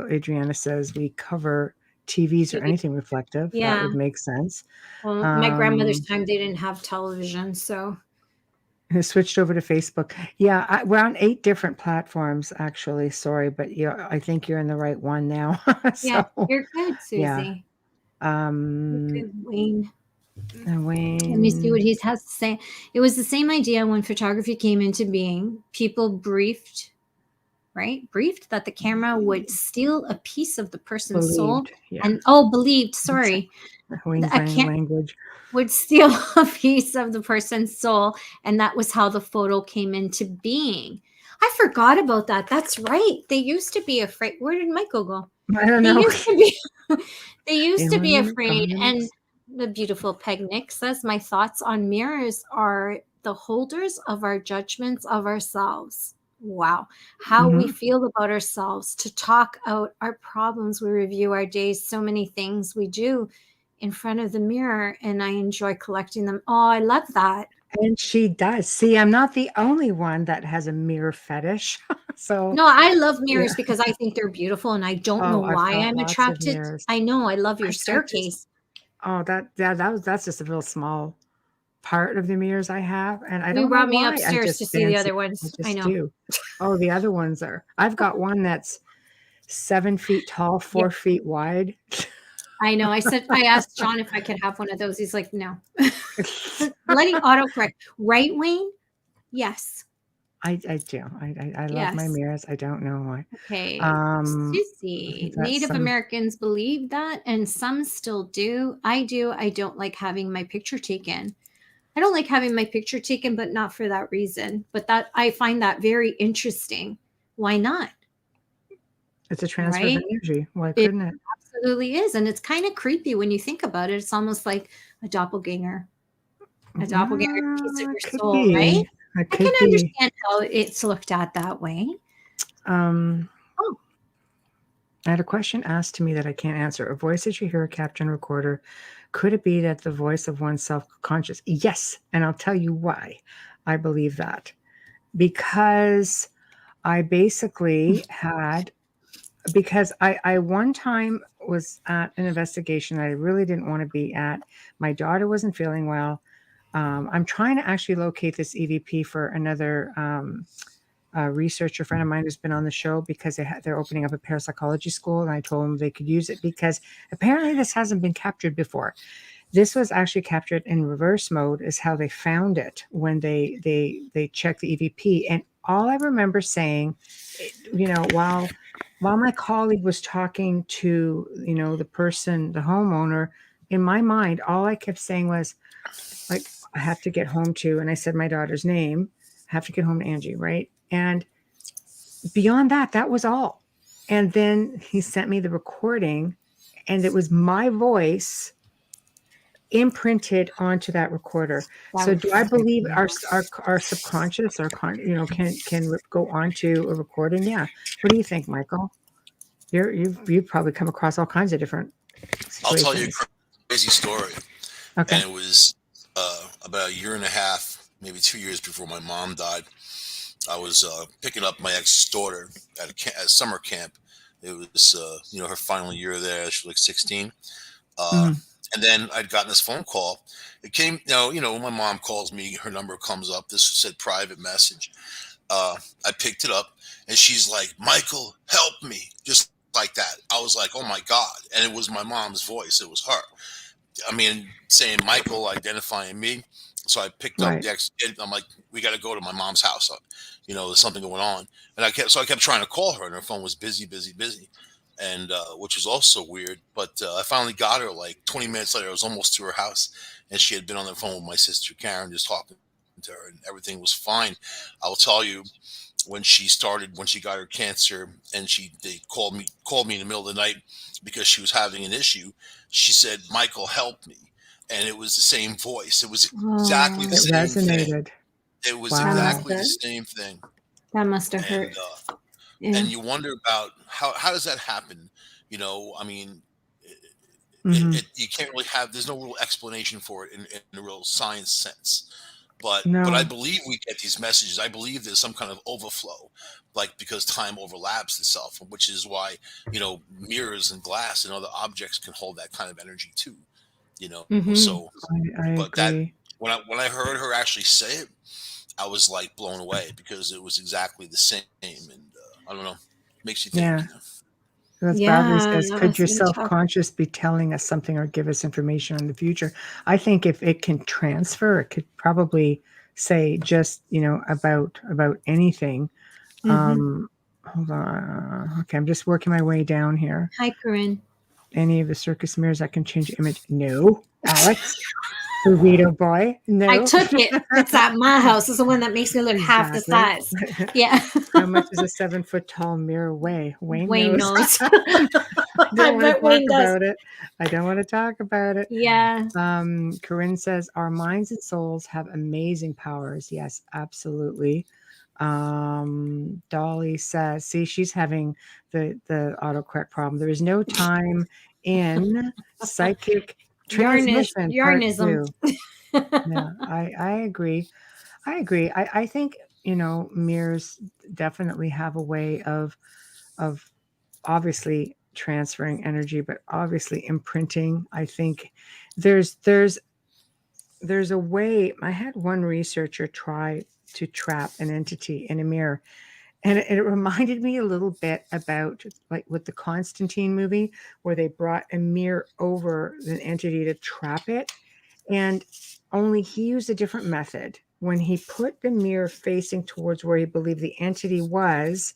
Adriana says we cover TVs or TV. anything reflective. That Yeah. would make sense. Well, my grandmother's Um, time, they didn't have television, so who switched over to Facebook. Yeah, we're on 8 different platforms actually. Sorry, but I think you're in the right one now. yeah, So, you're good, yeah. Susie. You're Um, good, Wayne. Let me see what Wayne, he has to say. It was the same idea when photography came into being. People briefed, right? Briefed that the camera would steal a piece of the person's soul. believed. Yeah. And believed, sorry. Wayne's A cam- language. would steal a piece of the person's soul. And that was how the photo came into being. I forgot about that. That's right. They used to be afraid. Where did Michael go? I don't They know. used to be they used In to 1 be minute afraid. And comments. the beautiful Peg Nick says, my thoughts on mirrors are the holders of our judgments of ourselves. Wow. How we Mhm. feel about ourselves, to talk out our problems. We review our days, so many things we do in front of the mirror, and I enjoy collecting them. Oh, I love that. And she does. See, I'm not the only one that has a mirror fetish. So, No, I love yeah. mirrors because I think they're beautiful, and I don't know Oh, I've why got I'm lots of attracted. mirrors. I know I love your I just staircase. oh, that's just a real small part of the mirrors I have, and I You don't know brought me why. I upstairs to just see the fancy other I ones. I just know. do. Oh, the other ones are I've got one that's 7 feet tall, Yeah, 4 feet wide. I know. I asked John if I could have one of those. He's like, no. Letting autocorrect. Right, Wayne? Yes. I do. I love my Yes. mirrors. I don't know why. Okay. Um, Sissy. that's Native some Americans believe that, and some still do. I do. I don't like having my picture taken. I don't like having my picture taken, but not for that reason. But that I find that very interesting. Why not? It's a transfer of Right? energy. Why It couldn't it? absolutely is. And it's kind of creepy when you think about it. It's almost like a doppelganger, a doppelganger piece of It your could soul, right? be. It I can could be. understand how it's looked at that way. Um, Oh, I had a question asked to me that I can't answer. A voice that you hear a captain recorder, could it be that the voice of one's self-conscious? Yes, and I'll tell you why I believe that. Because I basically had, because I one time was at an investigation that I really didn't want to be at. My daughter wasn't feeling well. I'm trying to actually locate this EVP for another researcher friend of mine who's been on the show, because they're opening up a parapsychology school, and I told them they could use it because apparently this hasn't been captured before. This was actually captured in reverse mode, is how they found it when they checked the EVP. And all I remember saying, while my colleague was talking to the person, the homeowner, in my mind, all I kept saying was, like, I have to get home to, and I said my daughter's name, I have to get home to Angie, right? And beyond that, that was all. And then he sent me the recording, and it was my voice imprinted onto that recorder. So do I believe our subconscious can go onto a recording? Yeah. What do you think, Michael? You've probably come across all kinds of different I'll tell you situations. a crazy story. Okay. And it was about a year and a half, maybe 2 years before my mom died. I was picking up my ex's daughter at a summer camp. It was, her final year there. She was like 16. Uh, Mhm. and then I'd gotten this phone call. It came, when my mom calls me, her number comes up. This said private message. I picked it up, and she's like, "Michael, help me," just like that. I was like, "Oh my God!" And it was my mom's voice. It was her. I mean, saying Michael, identifying me. So I picked up Right. the ex. I'm like, "We got to go to my mom's house. There's something going on." And I kept trying to call her, and her phone was busy, busy, busy, and which was also weird. But I finally got her. Like 20 minutes later, I was almost to her house, and she had been on the phone with my sister Karen, just talking to her, and everything was fine. I will tell you, when she got her cancer, and they called me in the middle of the night because she was having an issue. She said, "Michael, help me," and it was the same voice. It was exactly the oh, It same thing. resonated. It was Wow. exactly the same thing. that must have And hurt. Yeah. you wonder about how does that happen? I mean, Hmm. you can't really have. There's no real explanation for it in a real science sense. But I No. believe we get these messages. I believe there's some kind of overflow, like because time overlaps itself, which is why mirrors and glass and other objects can hold that kind of energy too. Mm-hmm. So, I but that agree. when I heard her actually say it, I was like blown away because it was exactly the same, and I don't know, makes you think. Yeah. As Bradley Yeah, says, that could must your have been tough. self-conscious be telling us something or give us information on the future? I think if it can transfer, it could probably say just, about anything. Mm-hmm. Hold on. Okay, I'm just working my way down here. Hi, Corinne. Any of the circus mirrors that can change image? No. Alex, burrito boy? I No. took it. It's at my house. It's the one that makes me look half the Exactly. size. Yeah. How much does a 7-foot tall mirror weigh? Wayne Wayne knows. knows. I I don't want to bet talk Wayne does. about it. I don't want to talk about it. Yeah. Corinne says our minds and souls have amazing powers. Yes, absolutely. Dolly says, see, she's having the autocorrect problem. There is no time in psychic transmission part Yarnism. 2. Yeah, I agree. I agree. I think, mirrors definitely have a way of obviously transferring energy, but obviously imprinting. I think there's a way. I had one researcher try to trap an entity in a mirror, and it reminded me a little bit about like with the Constantine movie, where they brought a mirror over an entity to trap it, and only he used a different method. When he put the mirror facing towards where he believed the entity was,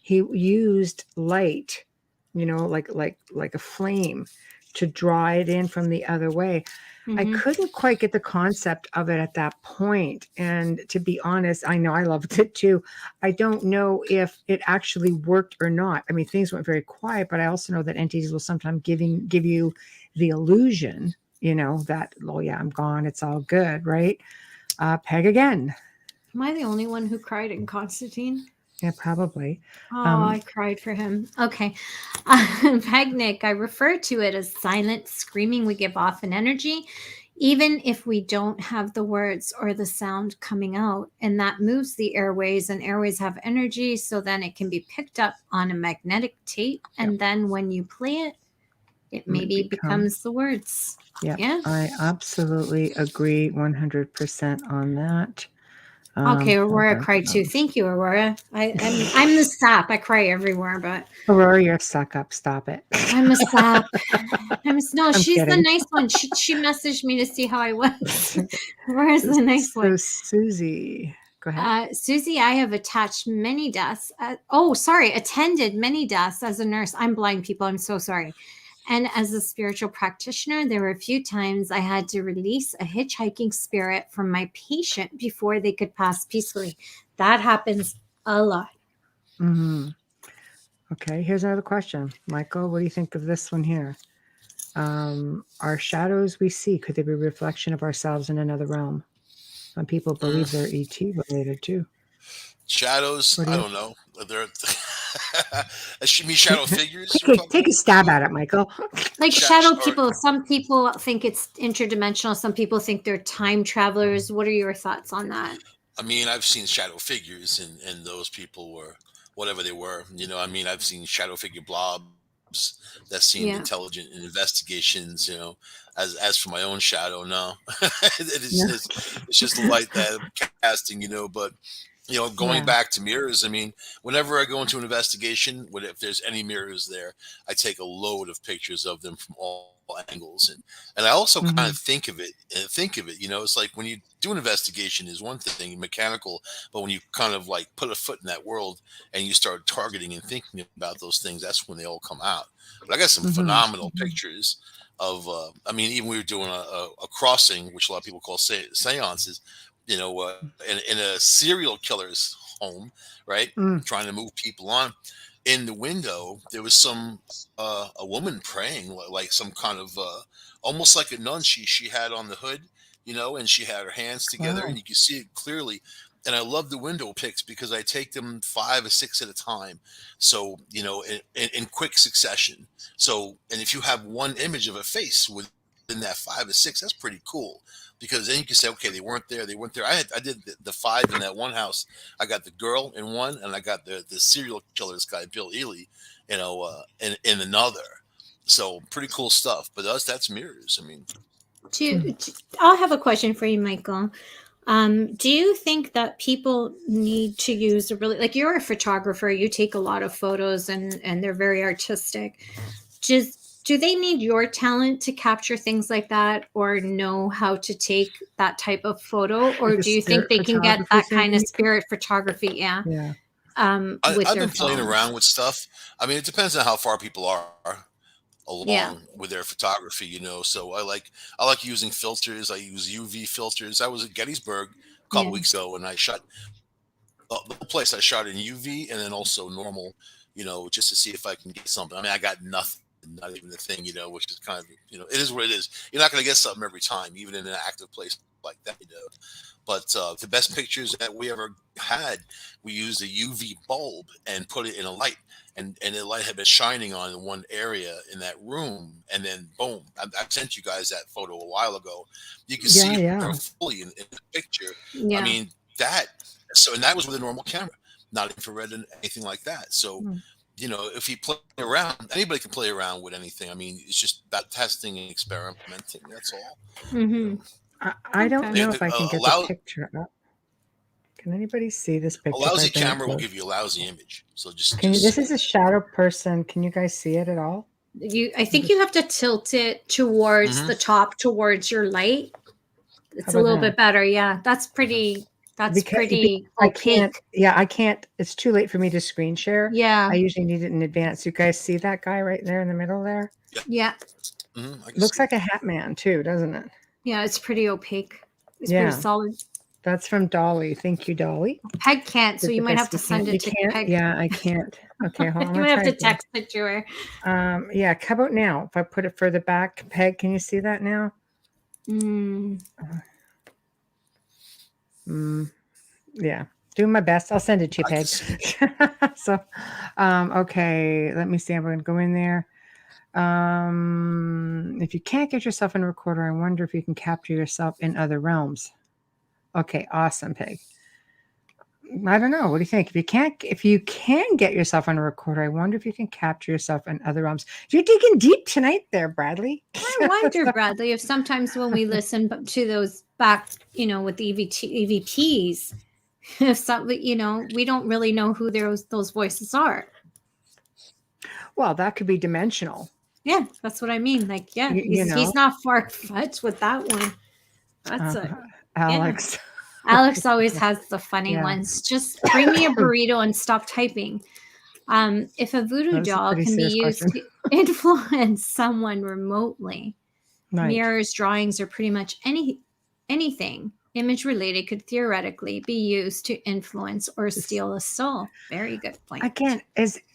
he used light, like a flame, to draw it in from the other way. I Mhm. couldn't quite get the concept of it at that point. And to be honest, I know I loved it too. I don't know if it actually worked or not. I mean, things went very quiet, but I also know that entities will sometimes give you the illusion, that, oh yeah, I'm gone. It's all good, right? Peg again. Am I the only one who cried in Constantine? Yeah, probably. Oh, Um, I cried for him. Okay. Pegnick, I refer to it as silent screaming. We give off an energy, even if we don't have the words or the sound coming out. And that moves the airways, and airways have energy. So then it can be picked up on a magnetic tape. And then when you play it, it maybe becomes the words. Yeah, Yeah. I absolutely agree 100% on that. Okay, Hold Aurora on. cried too. Thank you, Aurora. I'm the sap. I cry everywhere, but Aurora, you're a suck up. Stop it. I'm a sap. No, I'm she's the kidding. nice one. She messaged me to see how I was. Where's the nice So, one? Susie, go ahead. Susie, I have attached many deaths. Attended many deaths as a nurse. I'm blind, people. I'm so sorry. And as a spiritual practitioner, there were a few times I had to release a hitchhiking spirit from my patient before they could pass peacefully. That happens a lot. Hmm. Okay, here's another question. Michael, what do you think of this one here? Our shadows we see, could they be a reflection of ourselves in another realm? Some people believe they're ET related too. Shadows, What do I you don't know. They're me shadow figures you're take talking a stab about? at it, Michael? Like Sh- shadow or people, some people think it's interdimensional, some people think they're time travelers. What are your thoughts on that? I mean, I've seen shadow figures, and those people were whatever they were. I've seen shadow figure blobs that seemed Yeah. intelligent in investigations. As for my own shadow, no, No. it's just the light that I'm casting. But going Yeah. back to mirrors, I mean, whenever I go into an investigation, if there's any mirrors there, I take a load of pictures of them from all angles, and I also kind Hmm. of think of it. It's like when you do an investigation is one thing, mechanical, but when you kind of like put a foot in that world and you start targeting and thinking about those things, that's when they all come out. But I got some Hmm. phenomenal pictures of. I mean, even we were doing a crossing, which a lot of people call seances in a serial killer's home, right? Mm. Trying to move people on. In the window, there was a woman praying, like some kind of almost like a nun. She had on the hood, and she had her hands together, and Wow. you can see it clearly. And I love the window pics because I take them 5 or 6 at a time, so in quick succession. So, and if you have one image of a face within that 5 or 6, that's pretty cool because then you can say, okay, they weren't there. They weren't there. I did the 5 in that one house. I got the girl in one, and I got the serial killer's guy, Bill Ely, in another. So pretty cool stuff. But that's mirrors. I mean, I'll have a question for you, Michael. Do you think that people need to use a really, like, you're a photographer, you take a lot of photos and they're very artistic. Just do they need your talent to capture things like that or know how to take that type of photo? Or Like a do you think spirit they can get photography that thing, kind of maybe? spirit photography? Yeah. Yeah. With I've their been playing phone. around with stuff. I mean, it depends on how far people are Yeah. along with their photography. So I like using filters. I use UV filters. I was at Gettysburg a couple Yeah. weeks ago, and I shot the whole place. I shot in UV and then also normal, just to see if I can get something. I mean, I got nothing, not even a thing, which is kind of, it is what it is. You're not going to get something every time, even in an active place like that. But the best pictures that we ever had, we used a UV bulb and put it in a light, and the light had been shining on in one area in that room, and then boom! I sent you guys that photo a while ago. You can Yeah. see Yeah. her fully in the picture. I Yeah. mean that. And that was with a normal camera, not infrared and anything like that. So Mm. if you play around, anybody can play around with anything. I mean, it's just about testing and experimenting. That's all. You Mm-hmm. know, I don't Okay. know if I can a get the picture up. Can anybody see this A picture if I lousy bring it camera will close? give you a lousy image. So just Can you? just This saying. is a shadow person. Can you guys see it at all? I I'm think you just. have to tilt it towards Hmm. the top, towards your light. How It's a about little now? bit better. Yeah. That's Because pretty I can't. opaque. Yeah, I can't. It's too late for me to screen share. Yeah. I usually need it in advance. You guys see that guy right there in the middle there? Yeah. Yeah. I can Looks see it. like a hat man too, doesn't it? Yeah, it's pretty opaque. It's Yeah. pretty solid. That's from Dolly. Thank you, Dolly. Peg can't, so Did you the might best have to you can. send You it to can't? Peg. Yeah, I can't. Okay, hold on. I'm You might gonna have to try again. text it to her. Yeah, how about now? If I put it further back, Peg, can you see that now? Yeah, doing my best. I'll send it to you, I can Peg. see. So, okay, let me see. I'm going to go in there. If you can't get yourself in a recorder, I wonder if you can capture yourself in other realms. Okay, awesome, Peg. I don't know. What do you think? If you can get yourself on a recorder, I wonder if you can capture yourself in other realms. You're digging deep tonight there, Bradley. I wonder, Bradley, if sometimes when we listen to those back, with the EVPs, if some, we don't really know who those voices are. Well, that could be dimensional. Yeah, that's what I mean. Like, yeah, You know. he's not far fetched with that one. That's Alex. Yeah. Alex always has the funny Yeah. ones. Just bring me a burrito and stop typing. If a voodoo That's a doll pretty can be serious used question. to influence someone remotely, Right. mirrors, drawings, or pretty much anything image related could theoretically be used to influence or steal a soul. Very good point. Again,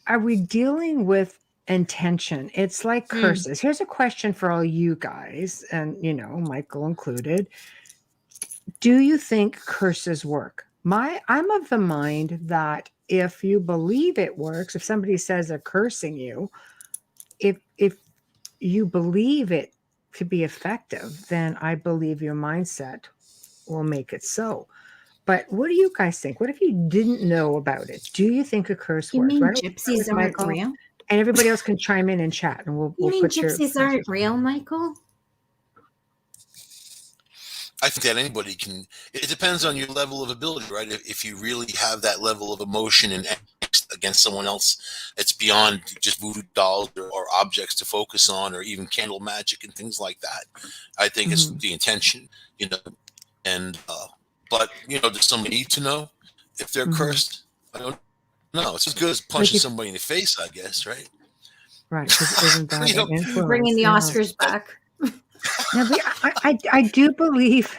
are we dealing with intention? It's like curses. Here's a question for all you guys, and Michael included. Do you think curses work? I'm of the mind that if you believe it works, if somebody says they're cursing you, if you believe it to be effective, then I believe your mindset will make it so. But what do you guys think? What if you didn't know about it? Do you think a curse You works? mean Why don't we start gypsies with aren't Michael, real? and everybody else can chime in and chat, and we'll You mean put your gypsies aren't real, Michael? I think that anybody can. It depends on your level of ability, right? If you really have that level of emotion and angst against someone else, it's beyond just voodoo dolls or objects to focus on, or even candle magic and things like that. I think it's the intention, and but does somebody need to know if they're cursed? I don't know. It's as good as punching somebody in the face, I guess, right? Right, because isn't that an influence? Bringing the Oscars back. Now, I do believe,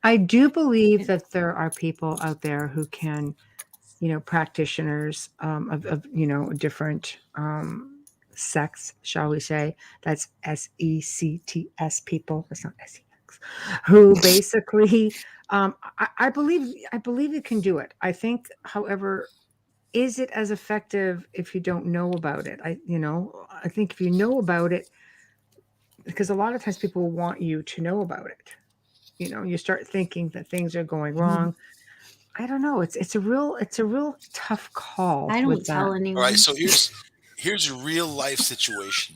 I do believe that there are people out there who can, practitioners of different sects, shall we say? That's SECTS people. That's not SEX. Who basically, I believe it can do it. I think, however, is it as effective if you don't know about it? I think if you know about it, because a lot of times people want you to know about it. You start thinking that things are going wrong. I don't know. It's a real tough call. I don't with tell that. anyone. All right, so here's a real life situation.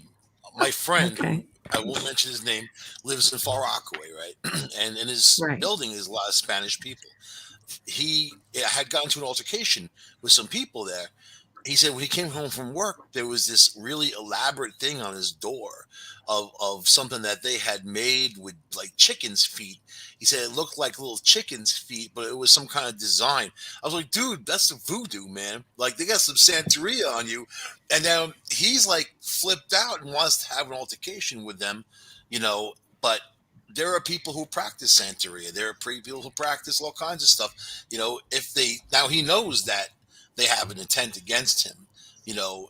My friend, who I won't mention his name, lives in Far Rockaway, right? And in his building is a lot of Spanish people. He had gotten to an altercation with some people there. He said when he came home from work, there was this really elaborate thing on his door of something that they had made with like chicken's feet. He said it looked like little chicken's feet, but it was some kind of design. I was like, dude, that's the voodoo, man. Like they got some Santeria on you. And now he's like flipped out and wants to have an altercation with them, but there are people who practice Santeria. There are people who practice all kinds of stuff. Now he knows that they have an intent against him,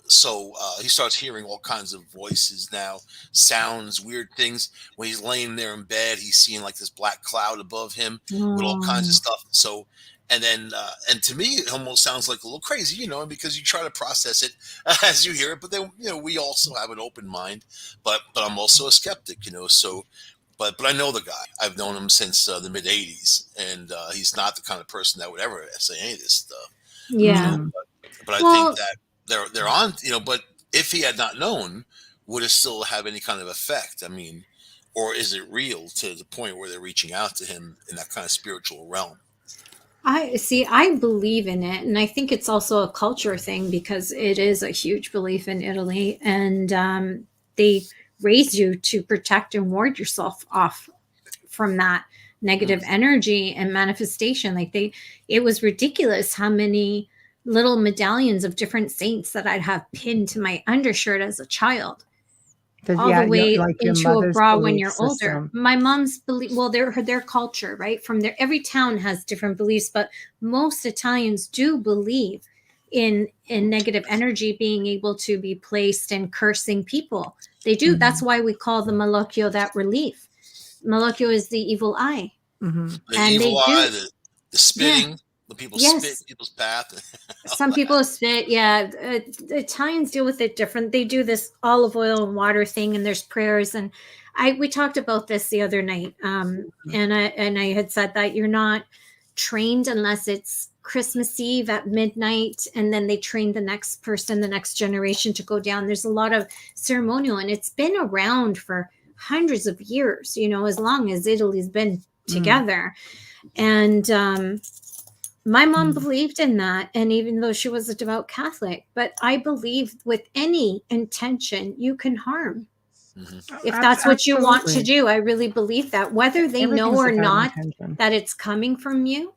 so he starts hearing all kinds of voices now, sounds, weird things. When he's laying there in bed, he's seeing like this black cloud above him with all kinds of stuff. So, and then, and to me, it almost sounds like a little crazy, because you try to process it as you hear it, but then, we also have an open mind, but I'm also a skeptic, so. But I know the guy. I've known him since the mid '80s, and he's not the kind of person that would ever say any of this stuff. Yeah. But I think that they're on. But if he had not known, would it still have any kind of effect? I mean, or is it real to the point where they're reaching out to him in that kind of spiritual realm? I believe in it, and I think it's also a culture thing because it is a huge belief in Italy, and they raise you to protect and ward yourself off from that negative energy and manifestation. It was ridiculous how many little medallions of different saints that I'd have pinned to my undershirt as a child. all the way like your into a mother's bra when belief you're older. system. My mom's belief, well, their culture, right? From their, every town has different beliefs, but most Italians do believe in negative energy being able to be placed and cursing people. They do. That's why we call the malocchio that relief. Malocchio is the evil eye. Mm-hmm. The And evil they do. eye, the spitting, Yeah. the people Yes. spit in people's path. Some people spit. Yeah. The Italians deal with it different. They do this olive oil and water thing, and there's prayers. And we talked about this the other night. And I had said that you're not trained unless it's Christmas Eve at midnight, and then they train the next person, the next generation to go down. There's a lot of ceremonial, and it's been around for hundreds of years, you know, as long as Italy's been together. And my mom believed in that, and even though she was a devout Catholic, but I believe with any intention you can harm. If that's what you want to do, I really believe that, whether they know or not that it's coming from you.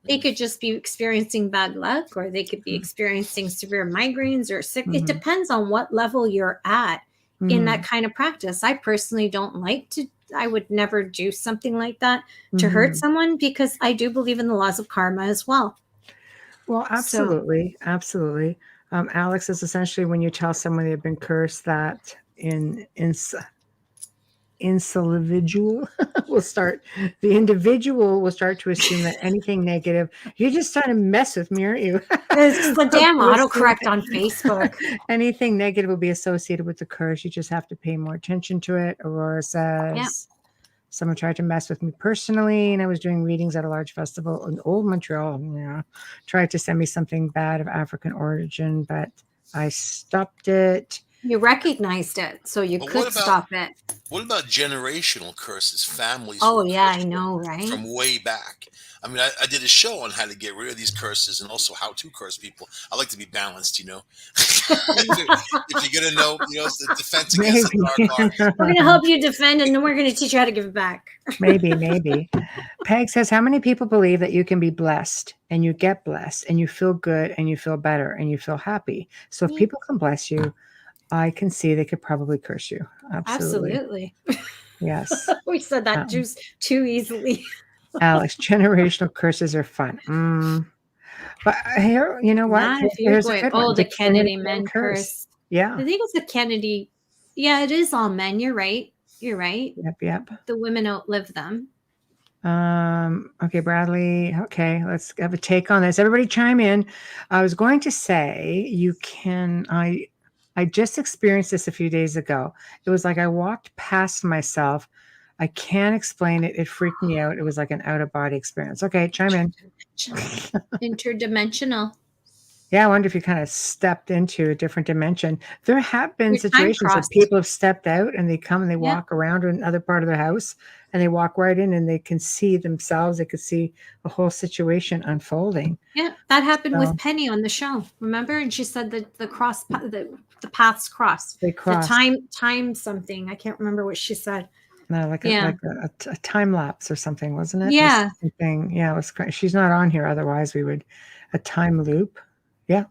They could just be experiencing bad luck, or they could be experiencing severe migraines or sick. It depends on what level you're at in that kind of practice. I personally don't like to, I would never do something like that to hurt someone, because I do believe in the laws of karma as well. Well, absolutely. Absolutely. Alex, is essentially when you tell someone they've been cursed, that individual will start to assume that anything negative, you're just trying to mess with me, aren't you? It's the damn autocorrect on Facebook. Anything negative will be associated with the curse. You just have to pay more attention to it. Aurora says, someone tried to mess with me personally, and I was doing readings at a large festival in Old Montreal. Yeah, tried to send me something bad of African origin, but I stopped it. You recognized it, so you could stop it. What about generational curses? Families. Oh yeah, I know, right? From way back. I mean, I did a show on how to get rid of these curses and also how to curse people. I like to be balanced, you know. if you're gonna know, you know, it's the defense against the dark arts. We're gonna help you defend, and then we're gonna teach you how to give it back. Maybe. Peg says, how many people believe that you can be blessed and you get blessed and you feel good and you feel better and you feel happy? So if people can bless you, I can see they could probably curse you. Absolutely. Yes. We said that too easily. Alex, generational curses are fun. But here, you know what? Not if you're going, the Kennedy men curse. Yeah. I think it's the Kennedy. Yeah, it is all men. You're right. Yep. The women outlive them. Okay, Bradley. Okay, let's have a take on this. Everybody chime in. I was going to say I just experienced this a few days ago. It was like I walked past myself. I can't explain it. It freaked me out. It was like an out-of-body experience. Okay, chime in. Interdimensional. Yeah, I wonder if you kind of stepped into a different dimension. There have been situations where people have stepped out and they come and they walk around to another part of their house, and they walk right in and they can see themselves. They could see the whole situation unfolding. Yeah, that happened with Penny on the show. Remember? And she said that the paths cross. They cross. The time something. I can't remember what she said. No, like a time lapse or something, wasn't it? Yeah. Yeah, it was great. She's not on here. Otherwise, we would a time loop. Yeah,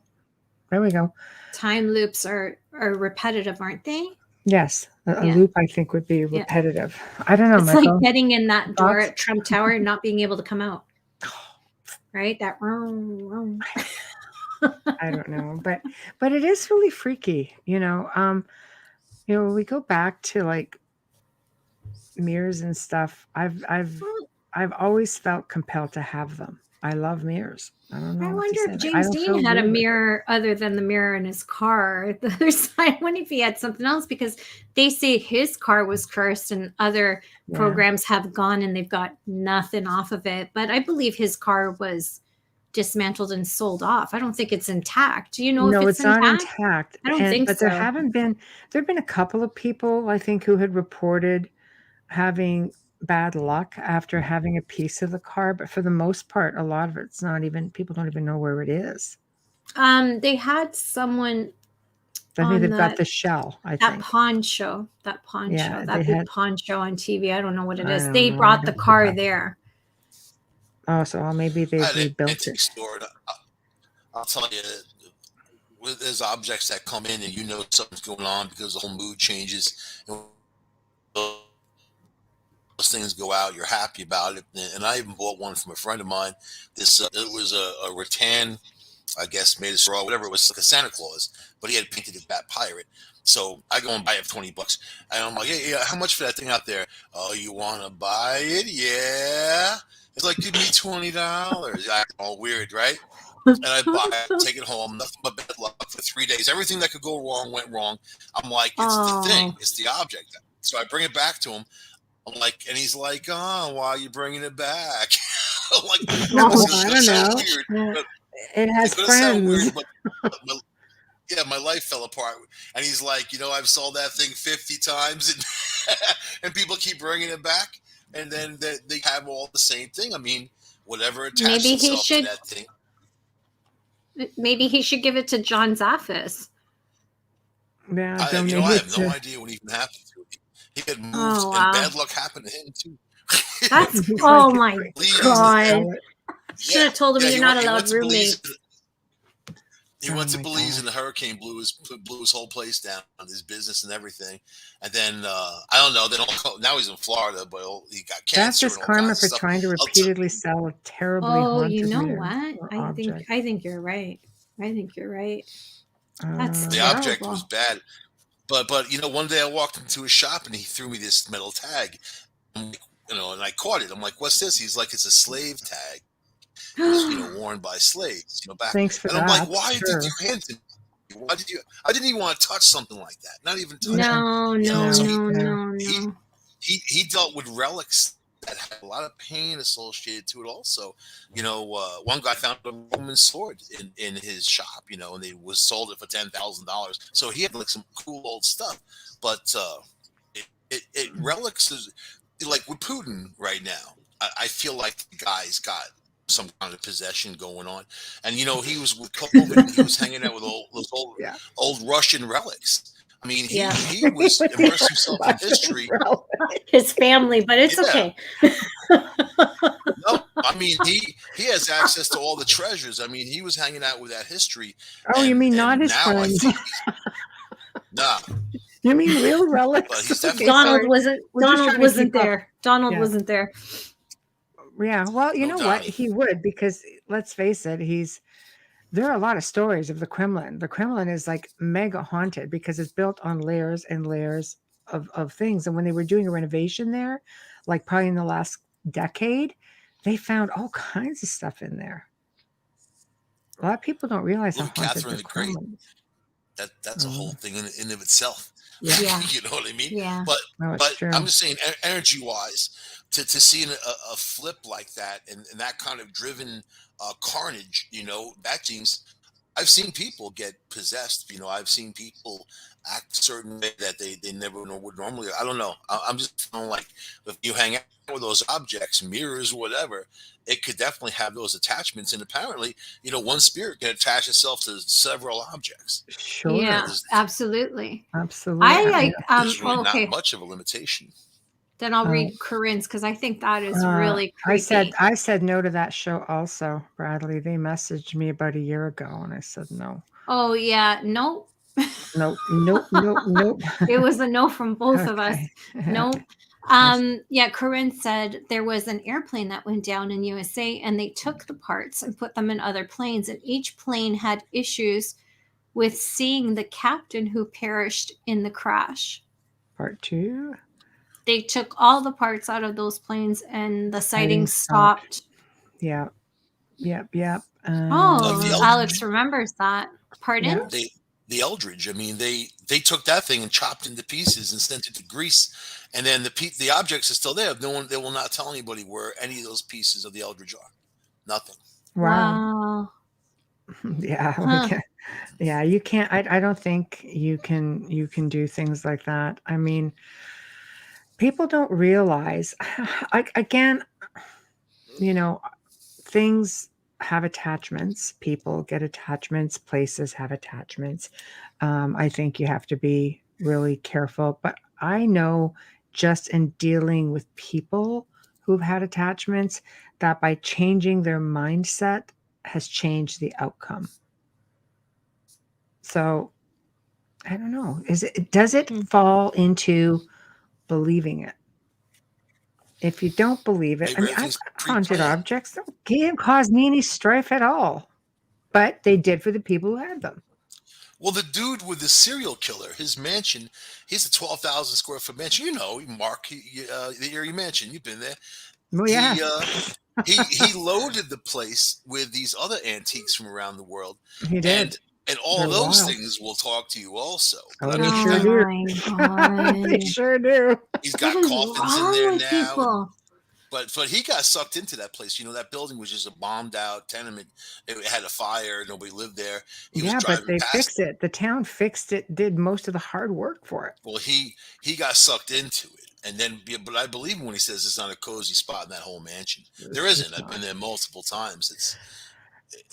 there we go. Time loops are repetitive, aren't they? Yes, a loop I think would be repetitive. I don't know. It's Michael. Like getting in that door at Trump Tower and not being able to come out. Right? That. I don't know, but it is really freaky. You know, we go back to like mirrors and stuff. I've always felt compelled to have them. I love mirrors. I don't know. I wonder if James Dean had a mirror other than the mirror in his car. The other side. I wonder if he had something else, because they say his car was cursed and other programs have gone and they've got nothing off of it. But I believe his car was dismantled and sold off. I don't think it's intact. Do you know if it's intact? No, it's not intact. I don't think but so. There have been a couple of people, I think, who had reported having bad luck after having a piece of the car, but for the most part, a lot of it's not even, people don't even know where it is. They had someone I think they've got the shell, that pawn show that big pawn show on TV. I don't know what it is. They brought the car there. Oh, so maybe they rebuilt it. I'll tell you, there's objects that come in and something's going on because the whole mood changes. And those things go out, you're happy about it. And I even bought one from a friend of mine. It was a rattan, I guess, made of straw, whatever. It was like a Santa Claus, but he had painted it that pirate. So I go and buy it for $20, and I'm like, hey, how much for that thing out there? Oh, you want to buy it? Yeah. It's like, give me $20. All weird, right? And I buy it, take it home, nothing but bad luck for 3 days. Everything that could go wrong went wrong. I'm like, it's the thing, it's the object. So I bring it back to him. I'm like, and he's like, oh, why are you bringing it back? I'm like, No, it's I gonna don't sound know. weird, but It has it's gonna sound weird, friends. but my life fell apart. And he's like, I've sold that thing 50 times, and and people keep bringing it back, and then they have all the same thing. I mean, whatever attached Maybe he itself to should. that thing. Maybe he should give it to John Zaffis. Yeah, I have donate no it idea what even happened to him. He had moved, Oh, and wow. bad luck happened to him too. That's He's oh like, my Belize- god! Yeah, Should have told him yeah, you're he not went- he allowed went to Belize. roommates. He Oh went to my Belize, God. and the hurricane blew his whole place down, his business and everything. And then I don't know. Now he's in Florida, but he got That's cancer just and all karma kinds for of stuff. trying to I'll t- repeatedly sell a terribly Oh, haunted you know mirror what? or I object. think you're right. I think you're right. That's the Uh, object terrible. was bad, but one day I walked into his shop and he threw me this metal tag. I'm like, and I caught it. I'm like, "What's this?" He's like, "It's a slave tag. It was worn by slaves, back." Thanks for And I'm like, that. "Why Sure. did you hand it to me? Why did you?" I didn't even want to touch something like that. Not even touch it. No, no, So no, Yeah. no, he no. he dealt with relics that had a lot of pain associated to it. Also, one guy found a Roman sword in his shop, and they was sold it for $10,000. So he had like some cool old stuff, but it relics is like with Putin right now. I feel like the guy's got some kind of possession going on, and he was with COVID, and he was hanging out with all those Yeah. old Russian relics. I mean, Yeah. he was immersed himself in history. His family, but it's Yeah. okay. No, I mean he has access to all the treasures. I mean, he was hanging out with that history. Oh, you mean not and his now friends? I think nah, You mean real but relics? he's definitely Okay, Donald sorry. wasn't. We're just Donald trying to wasn't keep up. there. Donald Yeah. wasn't there. Yeah. Well, you No know what? Donnie. He would, because let's face it, there are a lot of stories of the Kremlin. The Kremlin is like mega haunted because it's built on layers and layers of things. And when they were doing a renovation there, like probably in the last decade, they found all kinds of stuff in there. A lot of people don't realize how Look at haunted Catherine the the Great. Kremlin is. That's a whole thing in of itself. Yeah. Yeah. You know what I mean? Yeah. But No, it's but true. I'm just saying, energy wise, to see a flip like that, and that kind of driven carnage, that seems. I've seen people get possessed. I've seen people act a certain way that they never would normally. I don't know. I'm just feeling like if you hang out with those objects, mirrors, whatever, it could definitely have those attachments. And apparently, one spirit can attach itself to several objects. Sure. Yeah, There's, absolutely. Absolutely. I like. there's really Okay, not much of a limitation. then I'll read Corinne's because I think that is really I creepy. said no to that show also, Bradley. They messaged me about a year ago and I said no. Oh yeah, nope. Nope. Nope. It was a no from both of us. Okay. Nope. Yeah, Corinne said there was an airplane that went down in USA and they took the parts and put them in other planes, and each plane had issues with seeing the captain who perished in the crash. Part 2. They took all the parts out of those planes and the sightings stopped. Yeah. Yep. Like the Oh, Eldridge. Alex remembers that. Pardon? Yeah. The Eldridge. I mean, they took that thing and chopped into pieces and sent it to Greece, and then the objects are still there. They will not tell anybody where any of those pieces of the Eldridge are. Nothing. Wow. Yeah. Huh. Yeah. You can't. I don't think you can do things like that. I mean, people don't realize. Again, things have attachments. People get attachments. Places have attachments. I think you have to be really careful. But I know just in dealing with people who've had attachments that by changing their mindset has changed the outcome. So I don't know. Does it fall into believing it? If you don't believe it, I Maybe mean, I've everything's got haunted pre-planned. objects that can't cause me any strife at all, but they did for the people who had them. Well, the dude with the serial killer, his mansion, he's a 12,000 square foot mansion. You know, Mark, the area mansion. You've been there. Well, yeah, He he loaded the place with these other antiques from around the world, he did. and all They're those wild. things will talk to you also. But Oh, I they mean, sure Oh do. my They god. sure do. he's What got is coffins in wrong there with now. people? But he got sucked into that place. You know, that building was just a bombed out tenement. It had a fire. Nobody lived there. He was Yeah, but driving they past fixed it. it. The town fixed it, did most of the hard work for it. Well, he got sucked into it, and then but I believe him when he says it's not a cozy spot in that whole mansion. There isn't. It's I've been not. there multiple times.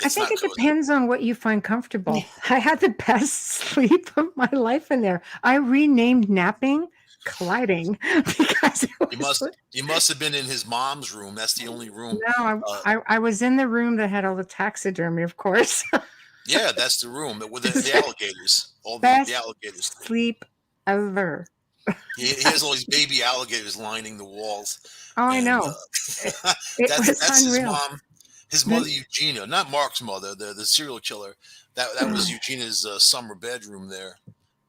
I It's think not it cozy. depends on what you find comfortable. I had the best sleep of my life in there. I renamed napping colliding because it was You must have been in his mom's room. That's the only room. no, I was in the room that had all the taxidermy, of course. Yeah, that's the room with It's the alligators. All the best alligators. sleep ever. He has all these baby alligators lining the walls, Oh, I and know. It was that's his unreal. mom, his mother Then Eugenia, not Mark's mother, the serial killer. That was Eugenia's summer bedroom there.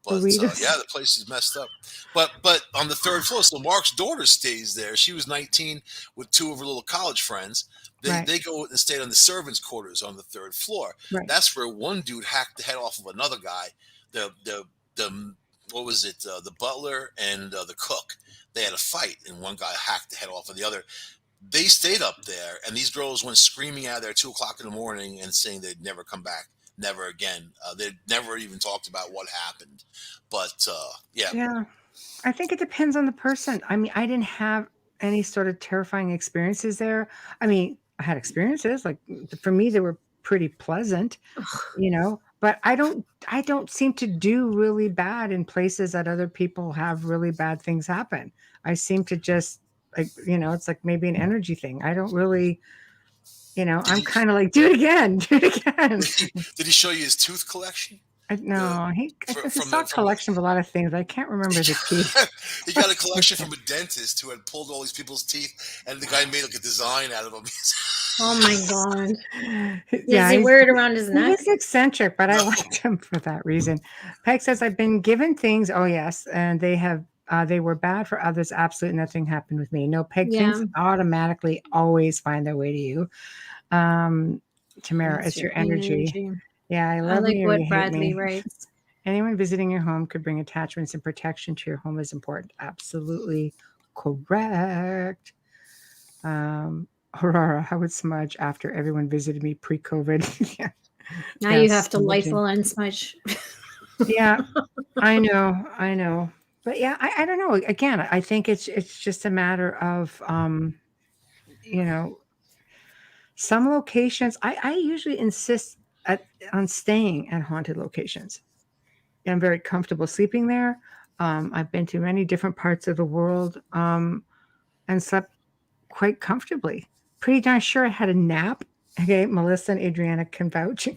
But yeah, Louise, the place is messed up. But on the third floor, so Mark's daughter stays there. She was 19 with two of her little college friends. right, They go and stay on the servants' quarters on the third floor. right. That's where one dude hacked the head off of another guy. The what was it? The butler and the cook. They had a fight, and one guy hacked the head off of the other. They stayed up there, and these girls went screaming out of there at 2 o'clock in the morning and saying they'd never come back, never again. They'd never even talked about what happened. But yeah, Yeah, I think it depends on the person. I mean, I didn't have any sort of terrifying experiences there. I mean, I had experiences like for me they were pretty pleasant, but I don't seem to do really bad in places that other people have really bad things happen. I seem to just like, it's like maybe an energy thing. I don't really, did I'm he kind of like do it again, do it again. did he show you his tooth collection? The No, I from saw the a from collection of a lot of things. I can't remember the teeth. he got a collection from a dentist who had pulled all these people's teeth, and the guy made like a design out of them. Oh my god. Yeah, Does he wear it around his he neck? was eccentric, but I No, liked him for that reason. Peg says, I've been given things. Oh, yes. And they were bad for others. Absolutely nothing happened with me. No, Peg, Yeah, things automatically always find their way to you. Um, Tamara, that's it's your your energy. energy. Yeah, I I love like me or you what hate Bradley me. writes. Anyone visiting your home could bring attachments and protection to your home is important. Absolutely correct. Aurora, I would smudge after everyone visited me pre-COVID. Yeah, Now yeah, you have to smudging. Lysol and smudge. Yeah, I know. But yeah, I don't know. Again, I think it's just a matter of you know, some locations. I usually insist on staying at haunted locations. I'm very comfortable sleeping there. I've been to many different parts of the world and slept quite comfortably. Pretty darn sure I had a nap. Okay, Melissa and Adriana can vouch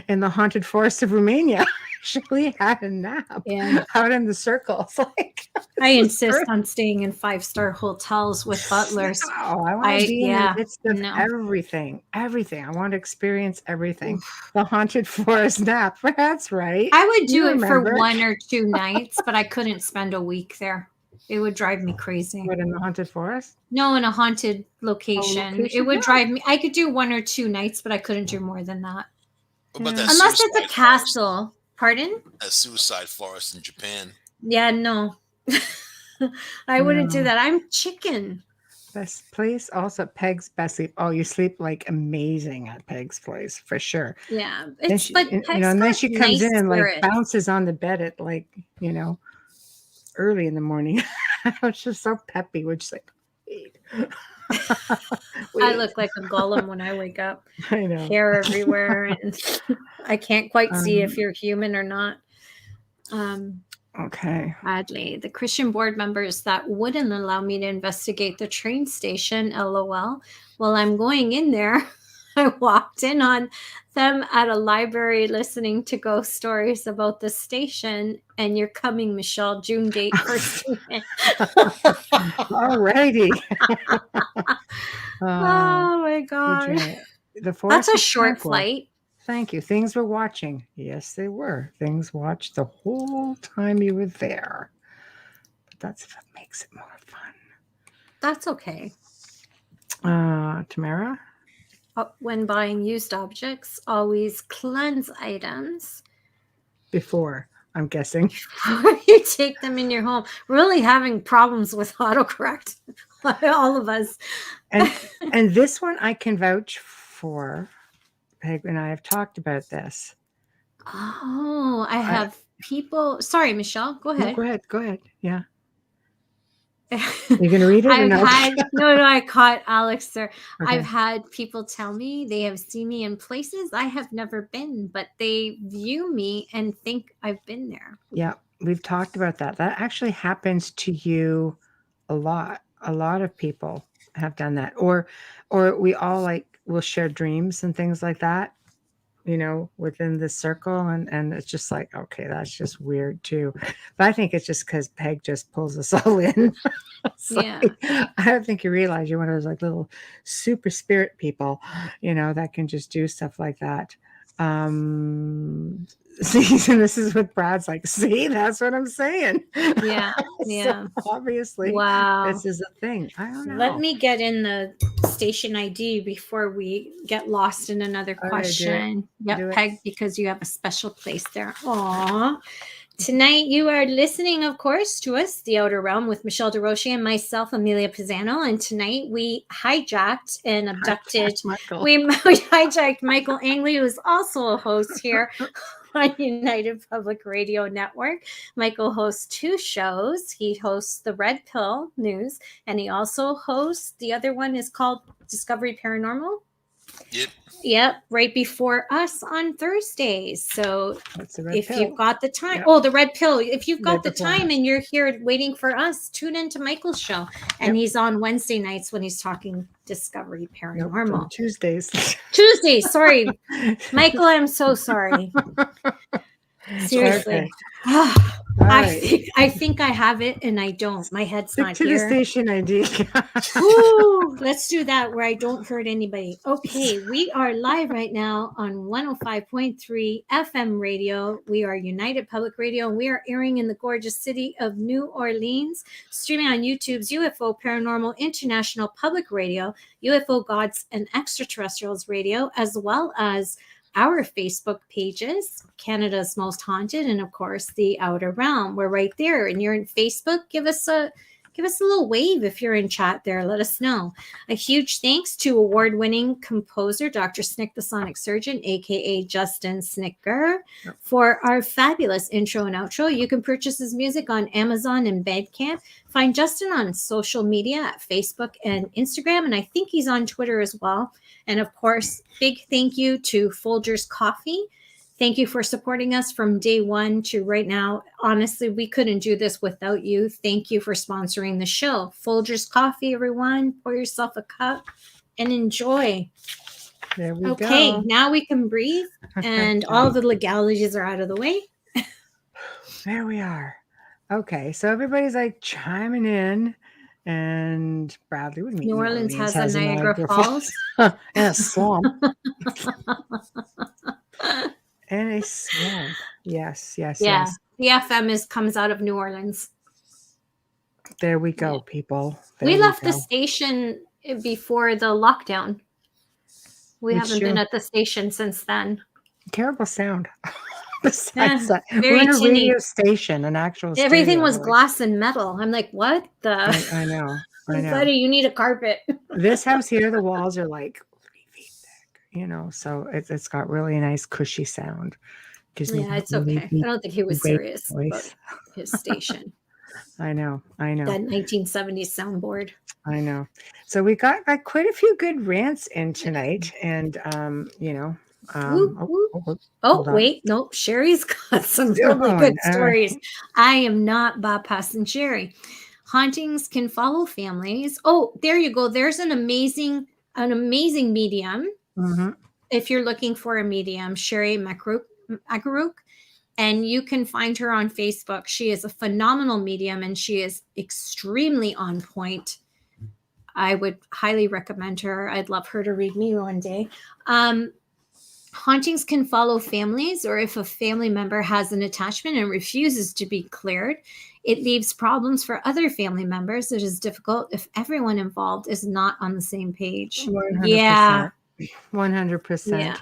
in the haunted forest of Romania. Actually had a nap Yeah. out in the circles. Like I this is insist great. on staying in 5-star hotels with butlers. No, I want to be in the Yeah, midst of no. everything. Everything. I want to experience everything. The haunted forest nap. That's right. I would do You it for remember 1 or 2 nights, but I couldn't spend a week there. It would drive me crazy. what in the haunted forest? No, in a haunted location. It location? would Yeah. drive me. I could do 1 or 2 nights, but I couldn't do more than that. what about Yeah. that Unless it's suicide a forest? castle. Pardon? That suicide forest in Japan. Yeah, no. I wouldn't do No. that. I'm chicken. Best place also Peg's best sleep. Oh, you sleep like amazing at Peg's place for sure. Yeah. Then It's she, but and Peg's then got she comes nice in and like spirit. bounces on the bed at like early in the morning. It's just so peppy. We're just like, wait. I Wait. look like a golem when I wake up. I know. Hair everywhere, and I can't quite see if Um, you're human or not. Okay. Badly. The Christian board members that wouldn't allow me to investigate the train station, LOL. Well, I'm going in there. I walked in on them at a library listening to ghost stories about the station, and you're coming, Michelle, June date for student. All righty. Oh my God. The That's forest a is short tranquil. flight. Thank you. Things were watching. Yes, they were. Things watched the whole time you were there. But that's what makes it more fun. That's okay. Tamara? When buying used objects, always cleanse items Before, I'm guessing. before you take them in your home. Really having problems with autocorrect. All of us. And this one I can vouch for. Peg and I have talked about this. Oh, I have people. Sorry, Michelle. Go No, ahead. go ahead. Yeah. You're going to read it or no? I caught Alex there. Okay. I've had people tell me they have seen me in places I have never been, but they view me and think I've been there. Yeah, we've talked about that. That actually happens to you a lot. A lot of people have done that. Or we all will share dreams and things like that, within the circle, and it's just like, okay, that's just weird too. But I think it's just because Peg just pulls us all in. Yeah. I don't think you realize you're one of those little super spirit people, that can just do stuff like that. See, and this is what Brad's like. See, that's what I'm saying. Yeah. Yeah. So obviously, Wow. this is a thing. I don't know. Let me get in the station ID before we get lost in another question. Yep, Peg, because you have a special place there. Aw. Tonight, you are listening, of course, to us, The Outer Realm, with Michelle DeRoche and myself, Amelia Pisano. And tonight, we hijacked and abducted. We hijacked Michael Angley, who is also a host here on United Public Radio Network. Michael hosts 2 shows. He hosts the Red Pill News, and he also hosts, the other one is called Discovery Paranormal. Yep, right before us on Thursdays. So if you've got the time, the Red Pill, if you've got the time and you're here waiting for us, tune into Michael's show. And he's on Wednesday nights when he's talking Discovery Paranormal. Tuesdays, sorry. Michael, I'm so sorry. Seriously. Okay. I think I have it and I don't. My head's not to here. The station ID. Ooh, let's do that where I don't hurt anybody. Okay, we are live right now on 105.3 FM radio. We are United Public Radio, and we are airing in the gorgeous city of New Orleans, streaming on YouTube's UFO Paranormal International Public Radio, UFO Gods and Extraterrestrials Radio, as well as our Facebook pages, Canada's Most Haunted, and of course The Outer Realm. We're right there, and you're in Facebook. Give us a little wave if you're in chat there. Let us know. A huge thanks to award-winning composer Dr. Snick the Sonic Surgeon, aka Justin Snicker, for our fabulous intro and outro. You can purchase his music on Amazon and Bandcamp. Find Justin on social media at Facebook and Instagram, and I think he's on Twitter as well. And of course, big thank you to Folgers Coffee. Thank you for supporting us from day one to right now. Honestly, we couldn't do this without you. Thank you for sponsoring the show. Folgers Coffee, everyone. Pour yourself a cup and enjoy. There we go. Okay, now we can breathe, and all the legalities are out of the way. There we are. Okay, so everybody's chiming in. And Bradley would mean New Orleans has a Niagara Falls and a swamp. And a swamp. Yes. Yeah, the FM comes out of New Orleans. There we go, people. We left the station before the lockdown. We haven't been at the station since then. Terrible sound. Besides that, we're in a radio station, an actual studio. Everything was glass and metal. I'm like, what the? I know. Buddy, you need a carpet. This house here, the walls are 3 feet thick, so it's got really a nice cushy sound. Yeah, it's okay. I don't think he was serious about his station. I know. That 1970s soundboard. I know. So we got quite a few good rants in tonight, and wait, no, Sherry's got some really good stories. I am not bypassing Sherry. Hauntings can follow families. Oh, there you go. There's an amazing medium Mhm. If you're looking for a medium, Sherry Makaruk, and you can find her on Facebook. She is a phenomenal medium and she is extremely on point. I would highly recommend her. I'd love her to read me one day. Hauntings can follow families, or if a family member has an attachment and refuses to be cleared, it leaves problems for other family members. It is difficult if everyone involved is not on the same page. 100%. 100%. Yeah.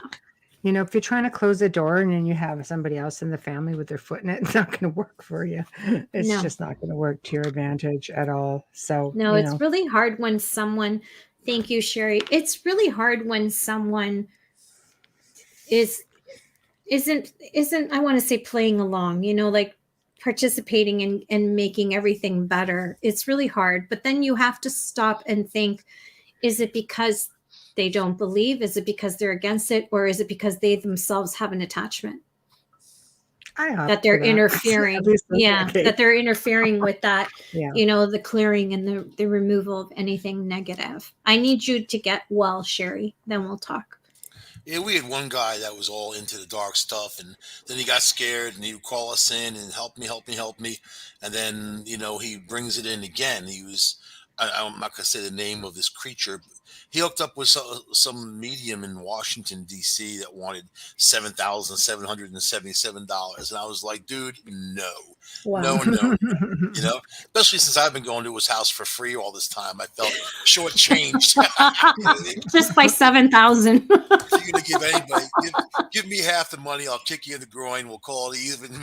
You know, if you're trying to close a door and then you have somebody else in the family with their foot in it, it's not going to work for you. It's No. just not going to work to your advantage at all. So, No, it's really hard when someone, thank you, Sherry. It's really hard when someone isn't I want to say playing along, like participating and making everything better. It's really hard. But then you have to stop and think, is it because they don't believe? Is it because they're against it? Or is it because they themselves have an attachment? That they're interfering. That they're interfering with that, the clearing and the removal of anything negative. I need you to get well, Sherry. Then we'll talk. Yeah, we had one guy that was all into the dark stuff, and then he got scared, and he would call us in and help me, help me, help me, and then he brings it in again. He was, I'm not gonna say the name of this creature. But he hooked up with some medium in Washington D.C. that wanted $7,777, and I was like, dude, no, no. Especially since I've been going to his house for free all this time. I felt shortchanged. Just by 7,000. If you're gonna give anybody, give me half the money. I'll kick you in the groin. We'll call it even.